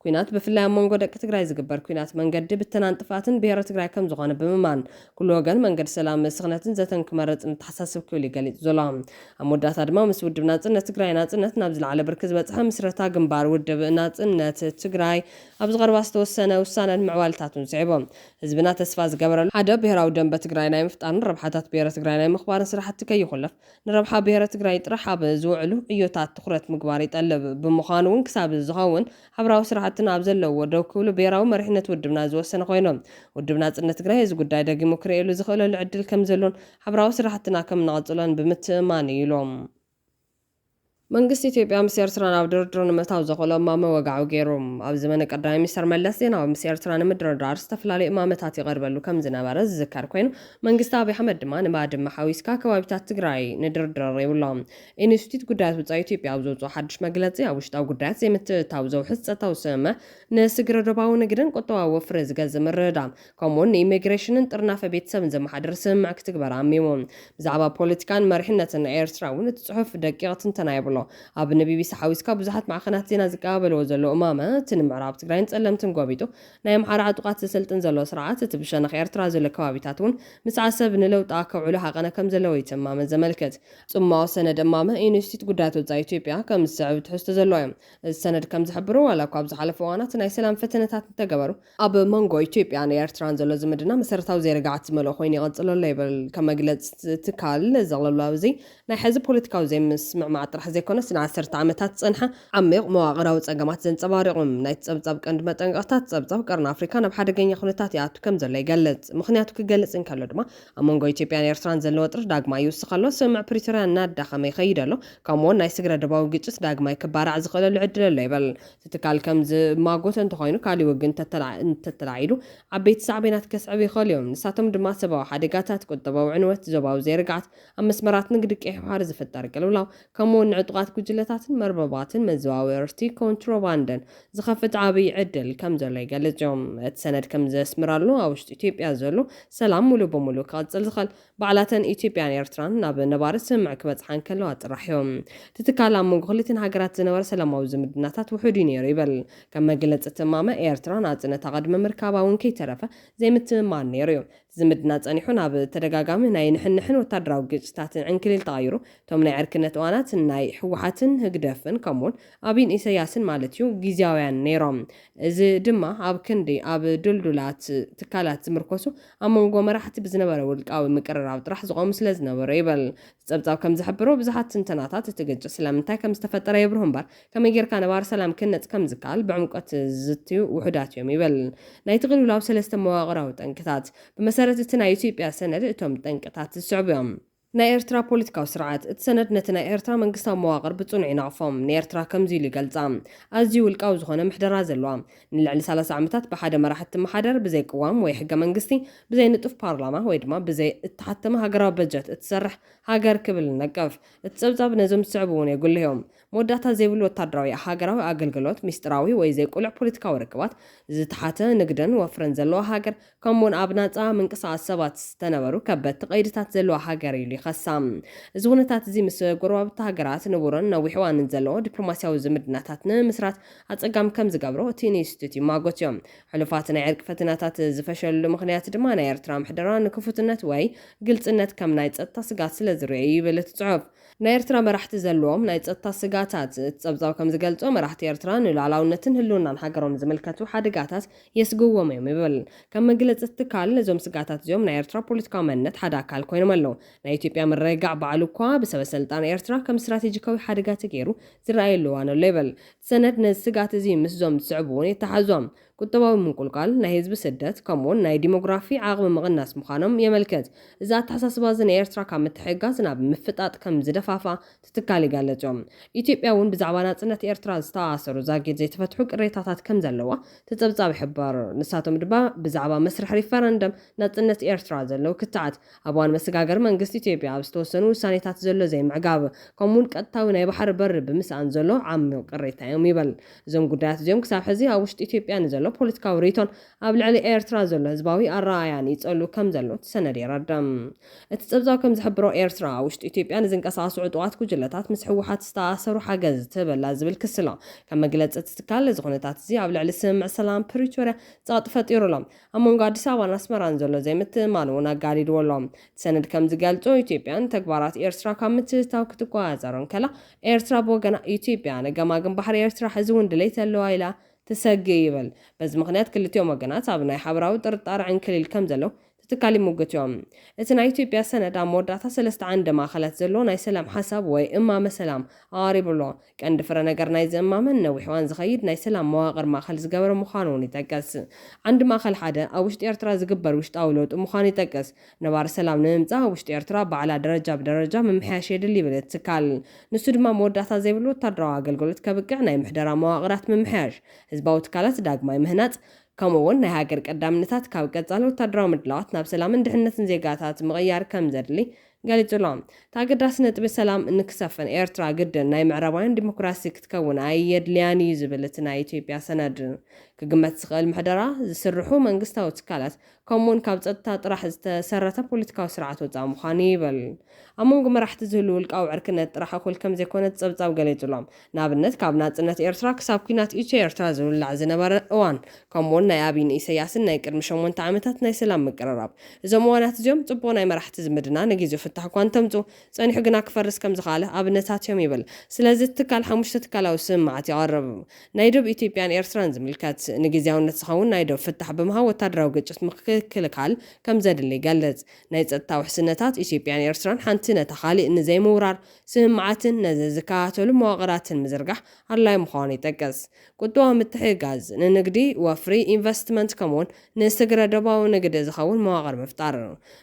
ኩናት ብፍላይ ኣብ መንጎ ደቂ ትግራይ ዝግበር ኩናት መንገዲ ብተናን ጥፋትን ብሄረ ትግራይ ከም ዝኾነ ብምማን ኩሉ ወገን መንገዲ ሰላም ስኽነትን ዘተን ክመረጽ እንተሓሳስብ ክብል ይገሊጽ ዘሎ ኣብ መወዳእታ ድማ ምስ ውድብ ናጽነት ትግራይ ናጽነት ናብ ዝለዓለ ብርኪ ዝበጽሐ ምስረታ ግንባር ውድብ ናጽነት ትግራይ ኣብ ዝቐረባ ዝተወሰነ ውሳነን ምዕዋልታቱን ስዒቦም ህዝብና ተስፋ ዝገበረሉ ሓደ ብሄራዊ ደንበ ትግራይ ናይ ምፍጣርን ረብሓታት ብሄረ ትግራይ ናይ ምኽባርን ስራሕቲ ከይኹለፍ ንረብሓ ብሄረ ትግራይ ጥራሕ ኣብ ዝውዕሉ ዕዮታት ትኩረት ምግባር ይጠልብ ብምዃኑ እውን ክሳብ ዝኸውን ሓበራዊ ስራሕትና ኣብ ዘለዎ ደው ክብሉ ብሄራዊ መሪሕነት ውድብና ዝወሰነ ኮይኖም ውድብ ናጽነት ትግራይ እዚ ጉዳይ ደጊሙ ክርእየሉ ዝኽእለሉ ዕድል ከም ዘሎን ሓበራዊ ስራሕትና ከም ንቐጽሎን ብምትእማን ኢሎም መንግስት ኢትዮጵያ ምስ ኤርትራ ናብ ድርድር ንምእታው ዘኽእሎ እማመ ወጋዑ ገይሩ ኣብ ዘመነ ቀዳማይ ሚኒስትር መለስ ዜናዊ ምስ ኤርትራ ንምድርዳር ዝተፈላለዩ እማመታት ይቐርበሉ ከም ዝነበረ ዝዝከር ኮይኑ መንግስቲ ኣብይ ኣሕመድ ድማ ንባድመ ሓዊስካ ከባቢታት ትግራይ ንድርድር ይብሎም ኢንስቲትዩት ጉዳያት ወጻኢ ኢትዮጵያ ኣብ ዘውፅኦ ሓድሽ መግለጺ ኣብ ውሽጣዊ ጉዳያት ዘይምትእታው ዘውሕዝ ፀጥታዊ ስምምዕ ንስግረ ደባዊ ንግድን ቁጠባዊ ወፍሪ ዝገዝእ ምርድዳም ከምኡውን ንኢሚግሬሽንን ጥርናፈ ቤተሰብን ዘመሓድር ስምምዕ ክትግበር ኣሚሙ ብዛዕባ ፖለቲካን መሪሕነትን ኤርትራ እውን እቲ ጽሑፍ ደቂቕ ትንተና የብሎ ኣብ ንቢቢሲ ሓዊስካ ብዙሓት ማዕኸናት ዜና ዝቀባበልዎ ዘሎ እማመ እቲ ንምዕራብ ትግራይን ጸለምትን ጎቢጡ ናይ ኣምሓራ ዕጡቓት ዝስልጥን ዘሎ ስርዓት እቲ ብሸነኽ ኤርትራ ዘሎ ከባቢታት እውን ምስ ዓሰብ ንለውጣ ከውዕሉ ሓቐነ ከም ዘለዎ እቲ እማመ ዘመልክት ጽማኦ ሰነድ እማመ ኢንስቲትዩት ጉዳያት ወጻኢ ኢትዮጵያ ከም ዝስዕብ ትሕዝቶ ዘለዎ እዮም እዚ ሰነድ ከም ዝሕብሮ ዋላ እኳ ኣብ ዝሓለፈ እዋናት ናይ ሰላም ፈተነታት እንተገበሩ ኣብ መንጎ ኢትዮጵያን ኤርትራን ዘሎ ዝምድና መሰረታዊ ዘይርግዓት ዝመልኦ ኮይኑ ይቐጽል ኣሎ ይብል ከም መግለፂ ትካል ዘቕለሉ ኣብዚ ናይ ሕዚ ፖለቲካዊ ዘይምስምዕማዕ ጥራሕ ዘይኮነ ስነ 10 ዓመታት ጸንሐ ዓሚቕ መዋቕራዊ ጸገማት ዘንጸባሪቑም ናይ ጸብጻብ ቀንዲ መጠንቀቕታት ጸብጻብ ቀርኒ ኣፍሪካ ናብ ሓደገኛ ኩነታት ይኣቱ ከም ዘሎ ይገልጽ ምኽንያቱ ክገልጽ እንከሎ ድማ ኣብ መንጎ ኢትዮጵያን ኤርትራን ዘለዎ ውጥረት ዳግማ ይውስኽ ኣሎ ስምምዕ ፕሪቶርያ እናዳኸመ ይኸይድ ኣሎ ከምኡውን ናይ ስግረ ደባዊ ግጭት ዳግማይ ክባራዕ ዝኽእለሉ ዕድል ኣሎ ይበል እቲ ትካል ከም ዝማጎተ እንተኾይኑ ካሊእ ወግን እንተተላዒሉ ዓበይቲ ሳዕቤናት ከስዕብ ይኽእል እዮም ንሳቶም ድማ ሰብኣዊ ሓደጋታት ቁጠባዊ ዕንወት ዞባዊ ዘይርግዓት ኣብ መስመራት ንግዲ ቅሕሓር ዝፍጠር ቅልውላው ከምኡውን ንዕጡቓት ጉጅለታትን መርበባትን መዘዋወርቲ ኮንትሮባንድን ዝኸፍት ዓብይ ዕድል ከም ዘሎ ይገልጽ እዮም እቲ ሰነድ ከም ዘስምራሉ ኣብ ውሽጢ ኢትዮጵያ ዘሎ ሰላም ሙሉ በሙሉ ክቕጽል ዝኽእል በዓላተን ኢትዮጵያን ኤርትራን ናብ ነባሪ ስምምዕ ክበጽሓን ከለዋ ጥራሕ እዮም እቲ ትካል ኣብ መንጎ ክልቲአን ሃገራት ዝነበረ ሰላማዊ ዝምድናታት ውሑድ እዩ ነይሩ ይበል ከም መግለፂ እትማመ ኤርትራ ናጽነታ ቅድመ ምርካባ እውን ከይተረፈ ዘይምትእማን ነይሩ እዩ ዝምድና ጸኒሑ ናብ ተደጋጋሚ ናይ ንሕንሕን ወታደራዊ ግጭታትን ዕንክሊል ተቐይሩ እቶም ናይ ዕርክነት እዋናት ናይ ሕወሓትን ህግደፍን ከምኡውን ኣብይን ኢሳያስን ማለት እዩ ጊዜያውያን ነይሮም እዚ ድማ ኣብ ክንዲ ኣብ ድልዱላት ትካላት ዝምርኮሱ ኣብ መንጎ መራሕቲ ብዝነበረ ውልቃዊ ምቅርራብ ጥራሕ ዝቆሙ ስለ ዝነበሩ ይበል ጸብጻብ ከም ዝሕብሮ ብዙሓት ትንተናታት እቲ ግጭት ስለምንታይ ከም ዝተፈጠረ የብርሁ እምበር ከመይ ጌርካ ነባሪ ሰላም ክነጽ ከም ዝከኣል ብዕምቆት ዝትዩ ውሑዳት እዮም ይበል ናይቲ ቅልውላው ሰለስተ መዋቕራዊ ጠንቅታት ብመሰረት እቲ ናይ ኢትዮጵያ ሰነድ እቶም ጠንቅታት ዝስዕቡ እዮም ናይ ኤርትራ ፖለቲካዊ ስርዓት እቲ ሰነድ ነቲ ናይ ኤርትራ መንግስታዊ መዋቕር ብጽኑዕ ይነቕፎም ንኤርትራ ከምዚ ኢሉ ይገልጻ ኣዝዩ ውልቃዊ ዝኾነ ምሕደራ ዘለዋ ንልዕሊ 30 ዓመታት ብሓደ መራሕቲ መሓደር ብዘይ ቅዋም ወይ ሕገ መንግስቲ ብዘይ ንጡፍ ፓርላማ ወይ ድማ ብዘይ እተሓተመ ሃገራዊ በጀት እትሰርሕ ሃገር ክብል ነቀፍ እቲ ጸብጻብ ነዞም ዝስዕቡ እውን የጉልህዮም መወዳእታ ዘይብሉ ወታደራዊ ሃገራዊ ኣገልግሎት ሚስጥራዊ ወይ ዘይቁልዕ ፖለቲካዊ ርክባት ዝተሓተ ንግድን ወፍረን ዘለዋ ሃገር ከምኡውን ኣብ ናጻ ምንቅስቓስ ሰባት ዝተነበሩ ከበድቲ ቀይድታት ዘለዋ ሃገር ኢሉ ይኸሳም እዚ ኩነታት እዚ ምስ ጎረባብቲ ሃገራት ንቡርን ነዊሕ እዋንን ዘለዎ ዲፕሎማስያዊ ዝምድናታት ንምስራት ኣጸጋሚ ከም ዝገብሮ እቲ ኢንስቲትዩት ይማጎት እዮም ሕሉፋት ናይ ዕርቂ ፈተናታት ዝፈሸሉ ምክንያት ድማ ናይ ኤርትራ ምሕደራ ንክፉትነት ወይ ግልጽነት ከም ናይ ጸጥታ ስጋት ስለ ዝርአዩ ይብል እቲ ጽሑፍ ናይ ኤርትራ መራሕቲ ዘለዎም ናይ ጸጥታ ስጋታት ጸብጻብ ከም ዝገልጾ መራሕቲ ኤርትራ ንሉዓላውነትን ህልውናን ሃገሮም ዝምልከቱ ሓደጋታት የስግዎም እዮም ይብል ከም መግለፂ ትካል ነዞም ስጋታት እዚኦም ናይ ኤርትራ ፖለቲካዊ መንነት ሓደ ኣካል ኮይኖም ኣለዉ ናይ ኢትዮጵያ ምርግጋዕ በዓሉ እኳ ብሰበስልጣን ኤርትራ ከም ስትራቴጂካዊ ሓደጋ ተገይሩ ዝረኣየሉ እዋን ኣሎ ይብል ሰነድ ነዚ ስጋት እዚ ምስዞም ዝስዕቡ እውን የተሓዞም ቁጠባዊ ምንቁልቃል ናይ ህዝቢ ስደት ከምኡውን ናይ ዲሞግራፊ ዓቕሚ ምቕናስ ምዃኖም የመልክት። እዛ ኣተሓሳስባ እዚ ናይ ኤርትራ ካብ ምትሕግጋዝ ናብ ምፍጣጥ ከም ዝደፋፋ ትትካል ይገልጾም። ኢትዮጵያ እውን ብዛዕባ ናጽነት ኤርትራ ዝተኣሰሩ ዛጊድ ዘይተፈትሑ ቅሬታታት ከም ዘለዋ ተጸብጻብ ይሕበር። ንሳቶም ድማ ብዛዕባ መስርሕ ሪፈረንደም ናጽነት ኤርትራ ዘለው ክትዓት ኣብ እዋን መሰጋገሪ መንግስቲ ኢትዮጵያ ኣብ ዝተወሰኑ ውሳኔታት ዘሎ ዘይምዕጋብ ከምኡውን ቀጥታዊ ናይ ባሕሪ በሪ ብምስኣን ዘሎ ዓሚቕ ቅሬታ እዮም ይበል። እዞም ጉዳያት እዚኦም ክሳብ ሕዚ ኣብ ውሽጢ ኢትዮጵያ ንዘሎ ፖለቲካዊ ሪቶን ኣብ ልዕሊ ኤርትራ ዘሎ ህዝባዊ ኣረኣያን ይጸሉ ከም ዘሎ ትሰነድ ይረድም። እቲ ጸብጻብ ከም ዝሕብሮ ኤርትራ ኣብ ውሽጢ ኢትዮጵያ ንዝንቀሳቐሱ ዕጡቓት ጉጅለታት ምስ ሕወሓት ዝተኣሰሩ ሓገዝ ትበላ ዝብል ክስ ኣሎ። ከም መግለፂ ትካል እዚ ኩነታት እዚ ኣብ ልዕሊ ስምምዕ ሰላም ፕሪቶርያ ጸቕጢ ፈጢሩሎም ኣብ መንጎ ኣዲስ ኣበባን ኣስመራን ዘሎ ዘይምትእምማን እውን ኣጋዲድዎሎም። ሰነድ ከም ዝገልጾ ኢትዮጵያን ተግባራት ኤርትራ ካብ ምትእትታው ክትቆጻጸሮን ከላ ኤርትራ ብወገና ኢትዮጵያ ንገማግም ባሕሪ ኤርትራ ሕዚ እውን ድሌት ኣለዋ ኢላ ትሰጊ ይብል። በዚ ምክንያት ክልቲኦም ወገናት ኣብ ናይ ሓበራዊ ጥርጣረ ዕንክሊል ከም ዘለው ትካል ይሙግት እዮም። እቲ ናይ ኢትዮጵያ ሰነድ ኣብ መወዳእታ 3 ዓንዲ ማእኸላት ዘሎ ናይ ሰላም ሓሳብ ወይ እማመ ሰላም ኣቕሪብሎ። ቀንዲ ፍረ ነገር ናይ ዝእማመን ነዊሕ እዋን ዝኸይድ ናይ ሰላም መዋቕር ማእኸል ዝገበረ ምዃኑ እውን ይጠቀስ። ዓንዲ ማእኸል ሓደ ኣብ ውሽጢ ኤርትራ ዝግበር ውሽጣዊ ለውጢ ምዃኑ ይጠቀስ። ነባሪ ሰላም ንምምጻእ ኣብ ውሽጢ ኤርትራ ባዕላ ደረጃ ብደረጃ ምምሕያሽ የድሊ ይብል እቲ ትካል። ንሱ ድማ መወዳእታ ዘይብሉ ወታደራዊ ኣገልግሎት ከብቅዕ፣ ናይ ምሕደራ መዋቕራት ምምሕያሽ፣ ህዝባዊ ትካላት ዳግማይ ምህናጽ ከምኡውን ናይ ሃገር ቀዳምነታት ካብ ቀጻሊ ወታደራዊ ምድላዋት ናብ ሰላምን ድሕነትን ዜጋታት ምቕያር ከም ዘድሊ ገሊጹሎም። ታገዳሲ ነጥቢ ሰላም ንክሰፍን ኤርትራ ግድን ናይ ምዕራባውያን ዲሞክራሲ ክትከውን ኣየድልያን እዩ ዝብል እቲ ናይ ኢትዮጵያ ሰነድ ክግመት ዝኽእል ምሕደራ ዝስርሑ መንግስታዊ ትካላት ከምኡውን ካብ ጸጥታ ጥራሕ ዝተሰረተ ፖለቲካዊ ስርዓት ወፃኢ ምዃኑ ይብል። ኣብ መንጎ መራሕቲ ዝህሉ ውልቃዊ ዕርክነት ጥራሕ እኹል ከም ዘይኮነ ጸብጻብ ገሊጹሎም። ንኣብነት ካብ ናጽነት ኤርትራ ክሳብ ኩናት ኢትዮ ኤርትራ ዝውላዕ ዝነበረ እዋን ከምኡውን ናይ ኣብይን ኢሳያስን ናይ ቅድሚ 8 ዓመታት ናይ ሰላም ምቅርራብ እዞም እዋናት እዚኦም ጽቡቕ ናይ መራሕቲ ዝምድና ንግዜኡ ፍታሕ እኳ እንተምፁ ጸኒሑ ግና ክፈርስ ከም ዝኽኣለ ኣብነታት እዮም ይብል። ስለዚ ትካል 5 ትካላዊ ስምምዓት ይቐርብ። ናይ ደቡብ ኢትዮጵያን ኤርትራን ዝምልከት ንግዜያውነት ዝኸውን ናይ ደቡብ ፍታሕ ብምሃብ ወታደራዊ ግጭት ምክልኻል ከም ዘድሊ ይገልጽ። ናይ ጸጥታ ውሕስነታት ኢትዮጵያን ኤርትራን ሓንቲ ነታ ካሊእ ንዘይምውራር ስምምዓትን ነዚ ዝከታተሉ መዋቕራትን ምዝርጋሕ ኣድላይ ምዃኑ ይጠቅስ። ቁጠባዊ ምትሕግጋዝ ንንግዲ ወፍሪ ኢንቨስትመንት ከምኡውን ንስግረ ደባዊ ንግዲ ዝኸውን መዋቕር ምፍጣር፣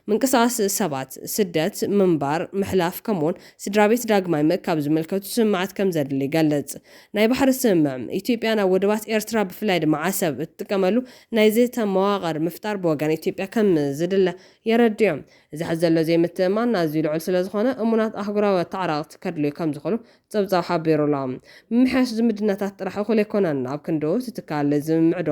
ምንቅስቓስ ሰባት ስደት ምንባር ምሕላፍ ከምኡውን ስድራ ቤት ዳግማይ ምእካብ ዝምልከቱ ስምምዓት ከም ዘድሊ ይገልጽ። ናይ ባሕሪ ስምምዕ ኢትዮጵያ ናብ ወደባት ኤርትራ ብፍላይ ድማ ዓሰብ እትጥቀመሉ ናይ ዘተ መዋቕር ምፍጣር ብወገን ኢትዮጵያ ከም ዝድለ የረድዮም። እዚ ሕዚ ዘሎ ዘይምትእምማን ኣዝዩ ልዑል ስለዝኾነ እሙናት ኣህጉራዊ ኣተዓራቕቲ ከድልዩ ከም ዝኽእሉ ጸብጻብ ሓቢሩሎም። ምምሕያሽ ዝምድናታት ጥራሕ እኹል ኣይኮነን ኣብ ክንዶ ትትካል ዝምዕዶ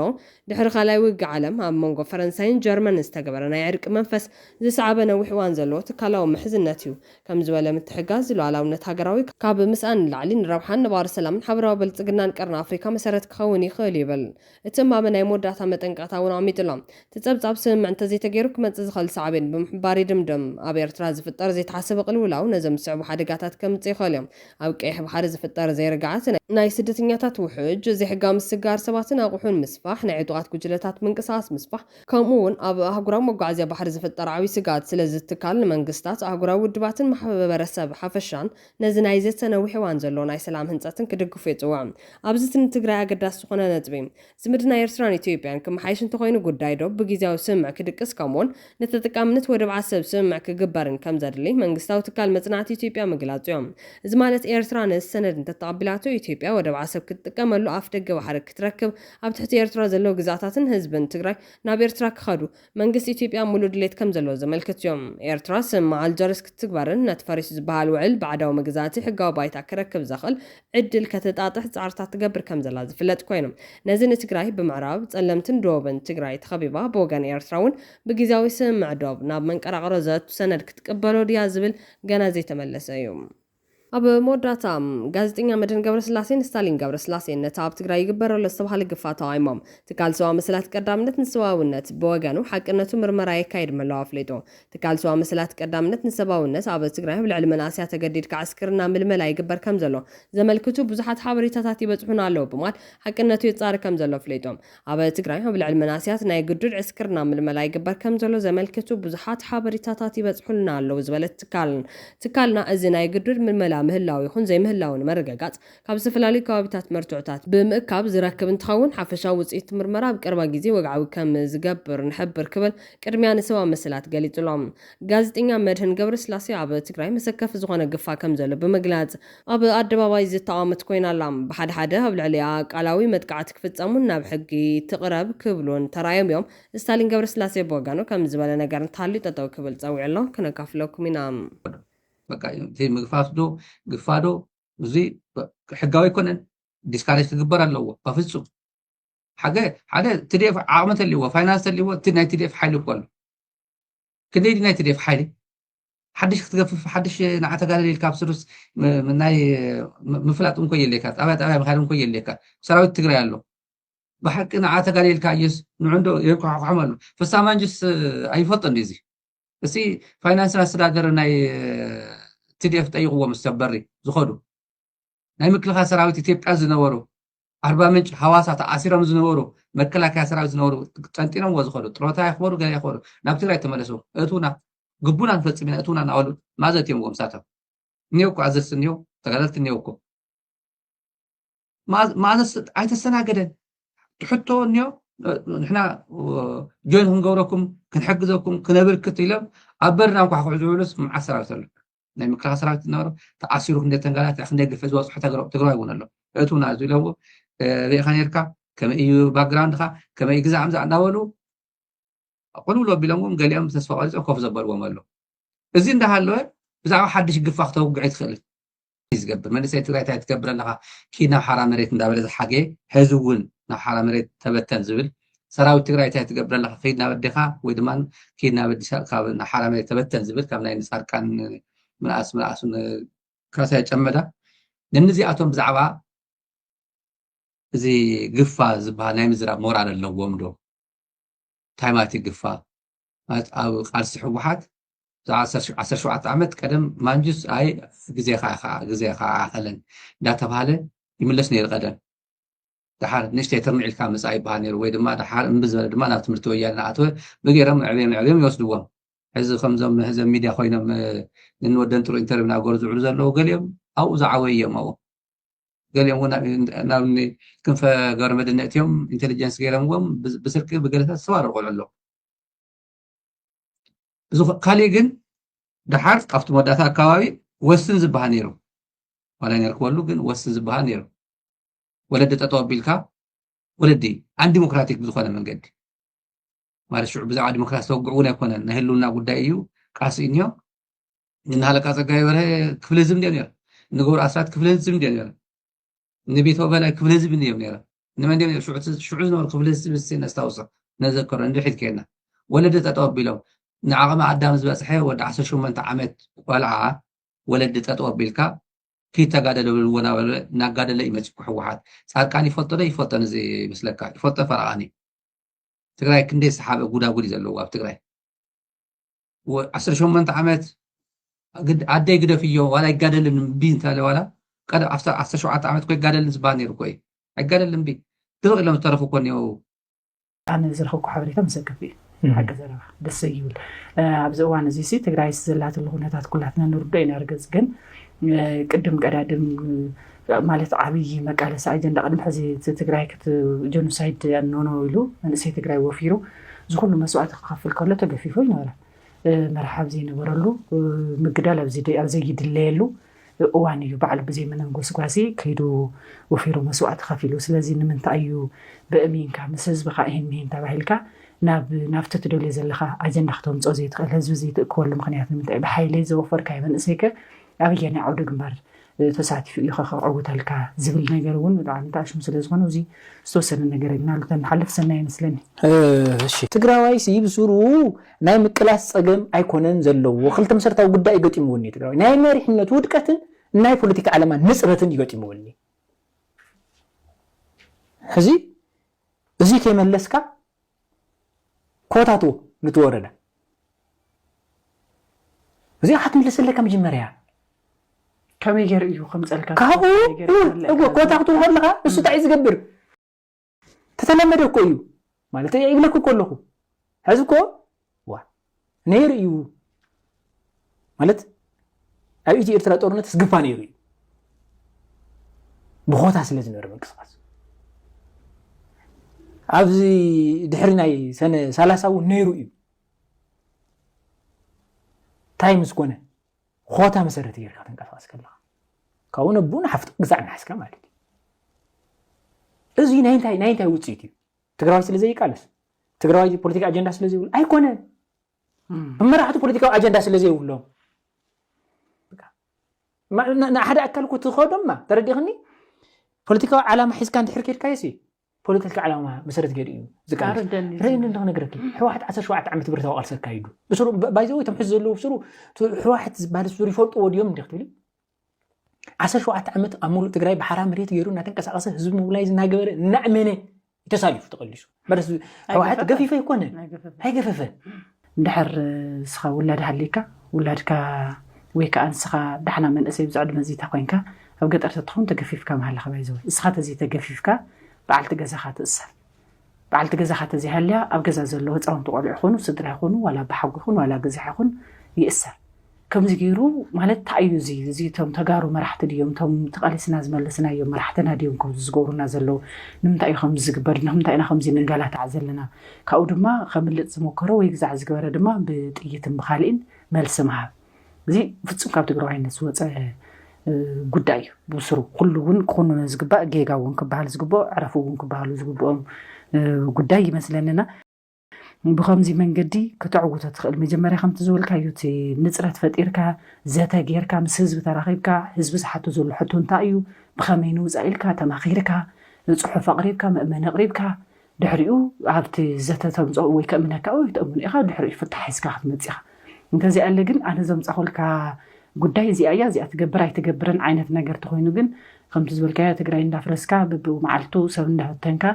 ድሕሪ ካልኣይ ውግእ ዓለም ኣብ መንጎ ፈረንሳይን ጀርመን ዝተገበረ ናይ ዕርቂ መንፈስ ዝሰዓበ ነዊሕ እዋን ዘለዎ ትካላዊ ምሕዝነት እዩ። ከም ዝበለ ምትሕጋዝ ሉዓላውነት ሃገራዊ ካብ ምስኣን ንላዕሊ ንረብሓን ነባሪ ሰላምን ሓበራዊ ብልጽግናን ቀርኒ ኣፍሪካ መሰረት ክኸውን ይኽእል ይብል። እቲ እማመ ናይ መወዳእታ መጠንቀቕታ እውን ኣሚጡሎም። ትጸብጻብ ስምምዕ እንተዘይተገይሩ ክመጽእ ዝኽእል ሳዕቤን ብምሕባር ይድምድም። ኣብ ኤርትራ ዝፍጠር ዘይተሓሰበ ቅልውላው ነዞም ዝስዕቡ ሓደጋታት ከምጽእ ይኽእል እዮም። ኣብ ቀይሕ ባሕሪ ዝፍጠር ዘይርግዓት ናይ ስደተኛታት ውሕጅ፣ ዘይሕጋዊ ምስጋር ሰባትን ኣቑሑን ምስፋሕ፣ ናይ ዕጡቓት ጉጅለታት ምንቅስቓስ ምስፋሕ ከምኡውን ኣብ ኣህጉራዊ መጓዓዝያ ባሕሪ ዝፍጠር ዓብይ ስጋት ስለዚ ትካል ንመንግስታት ኣህጉራዊ ውድባትን ማሕበረሰብ ሓፈሻን ነዚ ናይ ዘተ ነዊሕ እዋን ዘሎ ናይ ሰላም ህንፀትን ክድግፉ ይጽውዕ። ኣብዚ ንትግራይ ኣገዳሲ ዝኾነ ነጥቢ ዝምድና ኤርትራን ኢትዮጵያን ክመሓይሽ እንተኮይኑ ጉዳይ ዶ ብግዜያዊ ስምምዕ ክድቅስ ከምኡውን ንተጠቃምነት ወደብ ዓሰብ ስምምዕ ክግበርን ከም ዘድሊ መንግስታዊ ትካል መጽናዕቲ ኢትዮጵያ ምግላጹ እዮም። እዚ ማለት ኤርትራ ነዚ ሰነድ እንተተቐቢላቶ ኢትዮጵያ ወደብ ዓሰብ ክትጥቀመሉ ኣፍ ደገ ባሕሪ ክትረክብ ኣብ ትሕቲ ኤርትራ ዘለዉ ግዛታትን ህዝብን ትግራይ ናብ ኤርትራ ክኸዱ መንግስቲ ኢትዮጵያ ሙሉእ ድሌት ከም ዘለዎ ዘመልክት እዮም። ኤርትራ ስምምዕ ኣልጀርስ ክትግበርን ነቲ ፈሪሱ ዝበሃል ውዕል ባዕዳዊ ምግዛቲ ሕጋዊ ባይታ ክረክብ ዘኽእል ዕድል ከተጣጥሕ ጻዕርታት ትገብር ከም ዘላ ዝፍለጥ ኮይኖም ነዚ ንትግራይ ብምዕራብ ጸለምትን ደቡብን ትግራይ ተኸቢባ ብወገን ኤርትራ እውን ብግዜያዊ ስምምዕ ዶብ ናብ መንቀራቕሮ ዘቱ ሰነድ ክትቅበሎ ድያ ዝብል ገና ዘይተመለሰ እዩ። ኣብ መወዳእታ ጋዜጠኛ መድህን ገብረስላሴን ስታሊን ገብረስላሴ ነቲ ኣብ ትግራይ ይግበረሎ ዝተባሃለ ግፍዓት ተቃዊሞም ትካል ሰብኣዊ መሰላት ቀዳምነት ንሰብኣውነት ብወገኑ ሓቅነቱ ምርመራ የካይድ ምህላው ኣፍሊጡ። ትካል ሰብኣዊ መሰላት ቀዳምነት ንሰብኣውነት ኣብ ትግራይ ብልዕሊ መናእስያ ተገዲድካ ዓስክርና ምልመላ ይግበር ከም ዘሎ ዘመልክቱ ብዙሓት ሓበሬታታት ይበጽሑና ኣለዉ ብማል ሓቅነቱ የጻሪ ከም ዘሎ ኣፍሊጦም። ኣብ ትግራይ ብልዕሊ መናእስያት ናይ ግዱድ ዕስክርና ምልመላ ይግበር ከም ዘሎ ዘመልክቱ ብዙሓት ሓበሬታታት ይበጽሑልና ኣለዉ ዝበለት ትካልና እዚ ናይ ግዱድ ምልመላ ምህላው ይኹን ዘይምህላውን መረጋጋጽ ካብ ዝተፈላለዩ ከባቢታት መርቱዕታት ብምእካብ ዝረክብ እንትኸውን ሓፈሻዊ ውጽኢት ምርመራ ብቅርባ ግዜ ወግዓዊ ከም ዝገብር ንሕብር ክብል ቅድሚያ ንሰባ መሰላት ገሊጹሎም ጋዜጠኛ መድህን ገብረስላሴ ኣብ ትግራይ መሰከፍ ዝኾነ ግፋ ከም ዘሎ ብምግላጽ ኣብ ኣደባባይ ዝተቃወመት ኮይና ኣላ ብሓደ ሓደ ኣብ ልዕሊኣ ቃላዊ መጥቃዕቲ ክፍጸሙን ናብ ሕጊ ትቕረብ ክብሉን ተራዮም እዮም ስታሊን ገብረስላሴ ብወጋኑ ከም ዝበለ ነገር እንተሃልዩ ጠጠው ክብል ፀዊዕ ኣሎ ክነካፍለኩም ኢና በቃ ምግፋፍዶ ግፋዶ እዚ ሕጋዊ ይኮነን ዲስካሬጅ ክግበር ኣለዎ በፍጹም ሓደ ትዴፍ ዓቕሚ ተልይዎ ፋይናንስ ተልይዎ እቲ ናይ ትዴፍ ሓይሊ እኮ ኣሎ ክንደይ ናይ ትዴፍ ሓይሊ ሓድሽ ክትገፍፍ ሓድሽ ንዓተጋለል ኢልካ ብስሩስ ናይ ምፍላጥ እንኮ የለካ ጣብያ ምካድ እንኮ የለካ ሰራዊት ትግራይ ኣሎ بحق إن عاتق عليه الكايس نعنده يركع عمله فالسامانجس أي فطن ديزي بس فاينانس استرادر ناي تديف أي قوة مستبري زخدو ناي مكلها سراوي تيب أزنورو 4 منش حواسات عسيرة مزنورو مكلها كسراوي زنورو تنتينا وزخدو تروتا يخبرو قال يخبرو نبتي راي تملسو أتونا قبونا نفلس من أتونا نقولو ما زالت يوم ساعتها نيوكو عزلت نيو تقللت نيوكو ما عايز السنة قدن تحطوا إنه نحنا جون هنجوركم كنحجزكم كنبركت إلهم عبرنا وكحول جولس مع سراوت له نعم كلا سراوت النار تعصيروا من التنقلات إحنا نجف فزواج حتى تقرأ يقولون له أتونا زي له بيخان يركع كم يو باك جراوند خا كم يجزع عمزع ناولو أقولوا له بلامهم قال يوم تسفاوز أو كوف زبر وماله الزين ده هالله بزعوا حدش يقف وقته وقعد خلف يزقبر من السيد تقرأ تتكبر لها كينا حرام ريت ندابل الحاجة هزون نحن حرام ريت تبتن زبل سراوي تقرأ تتكبر لها خيدنا بديها ويدمان كينا بدي شركة حرام ريت تبتن زبل كمنا إنسان كان من أسم كراسة جمدة لأن زي أتوم بزعوا زي قفة زبها نايم زرع مورال اللوم دو تايماتي قفة أو قارس حبوحات 17 ዓመት ቀደም ማንጁስ ኣይ ግዜ خلن እንዳተባሃለ ይምለስ ነይሩ ቀደም ድሓር ንሽተይ ተርሚዕልካ መጻኢ ይበሃል ነይሩ ወይ ድማ ድሓር እምብዝበለ ድማ ናብ ትምህርቲ ወያነ ኣተወ ብገይሮም ዕብዮም ይወስድዎም ሕዚ ከምዞም ህዝብ ሚድያ ኮይኖም ንወደን ጥሩ ኢንተርቪው ናገሩ ዝውዕሉ ዘለዉ ገሊኦም ኣብኡ ዝዓወዩ እዮም ኣብኡ ገሊኦም እውን ናብ ክንፈ ገብረ መድህን እትዮም ኢንቴሊጀንስ ገይሮምዎም ብስርቂ ብገለታት ዝተባረሩ ቆልዑ ኣለዉ ካሊእ ግን ድሓር ኣብቲ መወዳእታ ኣከባቢ ወስን ዝበሃል ነይሩ ዋላ ነርክበሉ ግን ወስን ዝበሃል ነይሩ ወለዲ ጠጠው ኣቢልካ ወለዲ ኣን ዲሞክራቲክ ብዝኾነ መንገዲ ማለት ሽዑ ብዛዕባ ዲሞክራሲ ተወግዕ እውን ኣይኮነን ናይ ህልውና ጉዳይ እዩ ቃሲ እኒዮ ንሃለቃ ፀጋይ በርሀ ክፍለ ህዝብ እንድዮ ነይሩ ንገብሩ ኣስራት ክፍለ ህዝብ እንድዮ ነይሩ ንቤተ በላይ ክፍለ ህዝብ እንድዮ ነይሩ ንመን ድዮም ሽዑ ዝነበሩ ክፍለ ህዝብ ነስታውሶ ነዘከሮ እንድሕድ ከይድና ወለዲ ጠጠው ኣቢሎም نعقم عدام زبصحي ود 18 ዓመት ቆልዓ ወለዲ ጠጠው ኣቢልካ ኪታ ጋደለ ወና ናጋደለ ይመጽ ኩሕዋሓት ጻድቃን ይፈልጦ ይፈልጦን እዚ ምስለካ ይፈልጦ ፈራቃኒ ትግራይ ክንደይ ሰሓበ ጉዳጉዲ ዘለዎ ኣብ ትግራይ 18 ዓመት ኣደይ ግደፍዮ ዋላ ይጋደልን ቢንታለ ዋላ ቀደ 17 ዓመት ኮይ ጋደልን ዝባል ነይሩ ኮይ ኣይጋደልን ቢ ድርቕ ኢሎም ዝተረፉ ኮንዮ ኣነ ዝረኸብኩ ሓበሬታ መሰከፊ حق زرع دسيول أبز أوان زيسي تقرأي سزلات الغنات كلها نردين نرجس جن قدم قدام مالت عبي مقالة سعيدة قدم حزي تقرأي كت جنوسايد نونو يلو أنا سي تقرأي وفيرو زخون مسؤولية خاف الكل تجفي فين ولا مرحب زين ورلو مقدال أبزي يدللو واني يبعل بزي من نقص قاسي كيدو وفيرو مسؤولية خافيلو سلازين من تأيو بأمين كمسز بخائهم مين تبعيلك نافت تدولي زلخا أجن نختم زوزيت خلاص زوزيت كل مخنيات من تبع حيلي زوفر كايبن إسيكا أبي أنا عود جمبر تساعد في يخخ عود هالكا زبل نجارون وعم تعيش مسلسل وزي استوصل النجارين على تنحلف سنة مثلني شيء تقرأي سيب سورو نايم كلاس أجم أيكونن زلوا وخلت مسرت أو قد أيقتي موني تقرأي نايم ريح من تود كتن ناي بوليتيك على ما نسبة يقتي موني هزي زي كمان لسكا كوتاتو نتورنا زي حتى ملسلة كم جمريا كم يجريو خمس ألف كاهو كوتاتو هلا بس تعيز قبر تتلمد كويو مالتي يبلكوا كلكم هذوكو وا نيريو مالت أبيتي إرتلا تورنت سقفان يري بخوتها سلازم يرمي قصص أبزي دحرنا سنة 30 نيرو تايمز كونه خوتها مسرتي يركا تنقصاص كلها كونه بون حفظ قزع نحسكا مالك ازي ناينتاي وصيتي تግራይ ስለ ዘይቃለስ ትግራይ ፖለቲካ አጀንዳ ስለ ዘይውል አይኮነ መራሕቱ ፖለቲካ አጀንዳ ስለ ዘይውሎም በቃ ና ሓደ አካልኩ ትኸዶማ ተረዲኽኒ ፖለቲካ ዓላማ ሒዝካ እንድሕር ካይሲ ፖለቲካ ዓላማ መሰረት ገድ እዩ ዝቃር ረይን እንደሆነ ነገርክ ሕዋሕት 17 ዓመት ብር ተዋቃል ሰካይዱ ብስሩ ባይዘው ተምሕዝ ዘሎ ብስሩ ሕዋሕት ዝባል ሱሪ ፈልጦ ወዲዮም እንድኽትብል 17 ዓመት አሙሉ ትግራይ በሐራ መሬት ገይሩ እናተንቀሳቀሰ ህዝብ ሞቢላይዝ እናገበረ እናእመነ ተሳሊፉ ተቀልሱ በርስ ሕዋሕት ገፊፈ ይኮነ ሃይገፈፈ እንድሕር ስኻ ውላድ ሃሊካ ውላድካ ወይ ከዓ እንስኻ ዳሕና መንእሰይ ብዝዕድ መዚታ ኮይንካ ኣብ ገጠር ተትኹን ተገፊፍካ መሃልኻ ባይዘው እስኻ ተዚ ተገፊፍካ بعلت جزاخات السر بعلت جزاخات زي هلا أو جزا زلوا هتقوم تقولوا يخونوا صدر يخونوا ولا بحق يخونوا ولا جزا يخون يأثر كم زجيرو مالت تعيو زي توم تجارو مرحت اليوم توم تقالي سناز ملسنا يوم مرحتنا اليوم كم زجورو نازلوا نمتى خمس زجبر نمتى أنا خمسين نقالها تعزلنا كأود ما خملت زموكرو ويجزع زجبر دما بتقية مخالين ملسمها زي فتسم كاب تجرو عين السوات ጉዳይ ብስሩ ኩሉውን ኮኑ ዝግባእ ጌጋውን ክበሃል ዝግባእ ዕረፉውን ክበሃሉ ዝግባኦም ጉዳይ ይመስለንና ብኸምዚ መንገዲ ክትዕውቶ ትኽእል መጀመርያ ከምቲ ዝብልካዮ እቲ ንፅረት ፈጢርካ ዘተ ጌርካ ምስ ህዝቢ ተራኺብካ ህዝቢ ዝሓቶ ዘሎ ሕቶ እንታይ እዩ ብኸመይ ንውፃእ ኢልካ ተማኺርካ ፅሑፍ ኣቕሪብካ መእመን ኣቕሪብካ ድሕሪኡ ኣብቲ ዘተ ተምፅኦ ወይ ከእምነካ ወይ ተእምኑ ኢኻ ድሕሪኡ ፍታሕ ሒዝካ ክትመፅእ ኢኻ እንተዚኣ ኣለ ግን ኣነ ዘምፃኹልካ ጉዳይ እዚኣ እያ እዚኣ ትገብር ኣይትገብርን ዓይነት ነገር ተኮይኑ ግን ከምቲ ዝበልካዮ ትግራይ እንዳፍረስካ ብመዓልቱ ሰብ እንዳፈተንካ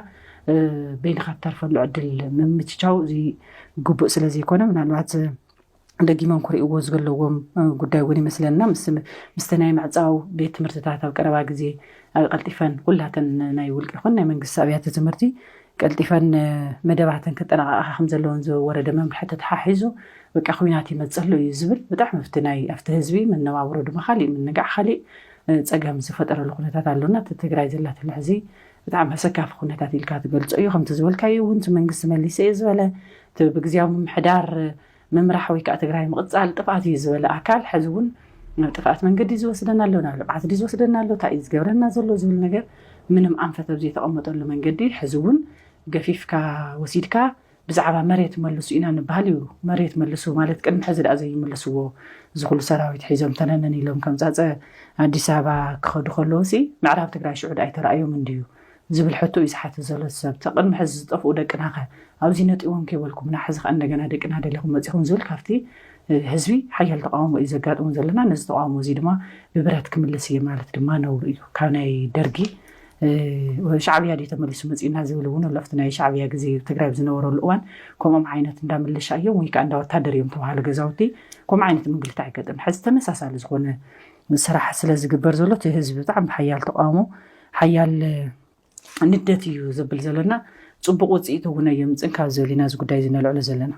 በይንካ ተርፈሉ ዕድል ምምችቻው እዚ ግቡእ ስለ ዘይኮነ ምናልባት ደጊሞም ክሪእዎ ዝገለዎም ጉዳይ እውን ይመስለና ምስቲ ናይ ምዕፃው ቤት ትምህርትታት ኣብ ቀረባ ግዜ ቀልጢፈን ኩላተን ናይ ውልቂ ይኹን ናይ መንግስቲ ኣብያተ ትምህርቲ ቀልጢፈን መደባተን ክጠናቐቓ ከም ዘለዎን ዝወረደ መምርሒ ተተሓሒዙ በቃ ኩናት ይመፅሉ እዩ ዝብል ብጣዕሚ ኣብቲ ናይ ኣብቲ ህዝቢ መነባብሮ ድማ ካሊእ ምንጋዕ ካሊእ ፀገም ዝፈጠረሉ ኩነታት ኣሎና እቲ ትግራይ ዘላትሉ ሕዚ ብጣዕሚ ኣሰካፊ ኩነታት ኢልካ ትገልፆ እዩ ከምቲ ዝበልካዮ እውን እቲ መንግስቲ መሊሰ እየ ዝበለ እቲ ብግዝያዊ ምምሕዳር ምምራሕ ወይ ከዓ ትግራይ ምቕፃል ጥፍኣት እዩ ዝበለ ኣካል ሕዚ እውን ጥፍኣት መንገዲ ዝወስደና ኣሎ ናብ ልምዓት ዝወስደና ኣሎ እንታይ እዩ ዝገብረና ዘሎ ዝብል ነገር ምንም ኣንፈት ኣብ ዘይተቐመጠሉ መንገዲ ሕዚ እውን ገፊፍካ ወሲድካ ብዛዕባ መሬት መልሱ ኢና ንበሃል እዩ መሬት መልሱ ማለት ቅድሚ ሕዚ ደኣ ዘይመልስዎ ዝኩሉ ሰራዊት ሒዞም ተነነን ኢሎም ከም ፃፀ ኣዲስ ኣበባ ክኸዱ ከለዉ ሲ ምዕራብ ትግራይ ሽዑ ኣይተረኣዮም እንድዩ ዝብል ሕቶ እዩ ዝሓተ ዘሎ ሰብ ተቅድሚ ሕዚ ዝጠፍኡ ደቅና ኸ ኣብዚ ነጢዎም ከይበልኩምና ሕዚ ኸ እንደገና ደቅና ደሊኹም መፂኹም ዝብል ካብቲ ህዝቢ ሓያል ተቃውሞ እዩ ዘጋጥሙ ዘለና ነዚ ተቃውሞ እዚ ድማ ብብረት ክምለስ እየ ማለት ድማ ነውሩ እዩ ካብ ናይ ደርጊ ሻዕብያ ዲ ተመሊሱ መፂና ዝብል እውን ለፍቲ ናይ ሻዕብያ ግዜ ትግራይ ዝነበረሉ እዋን ከምኦም ዓይነት እንዳምልሻ እዮም ወይ ከዓ እንዳ ወታደር እዮም ተባሃሉ ገዛውቲ ከምኦም ዓይነት ምግልታ አይገጥም ሕዚ ተመሳሳሊ ዝኾነ ስራሕ ስለ ዝግበር ዘሎ እቲ ህዝቢ ብጣዕሚ ሓያል ተቃውሞ ሓያል ንደት እዩ ዝብል ዘለና ፅቡቅ ውፅኢት እውን እዮም ፅንካብ ዘበሊና እዚ ጉዳይ ዝነልዕሎ ዘለና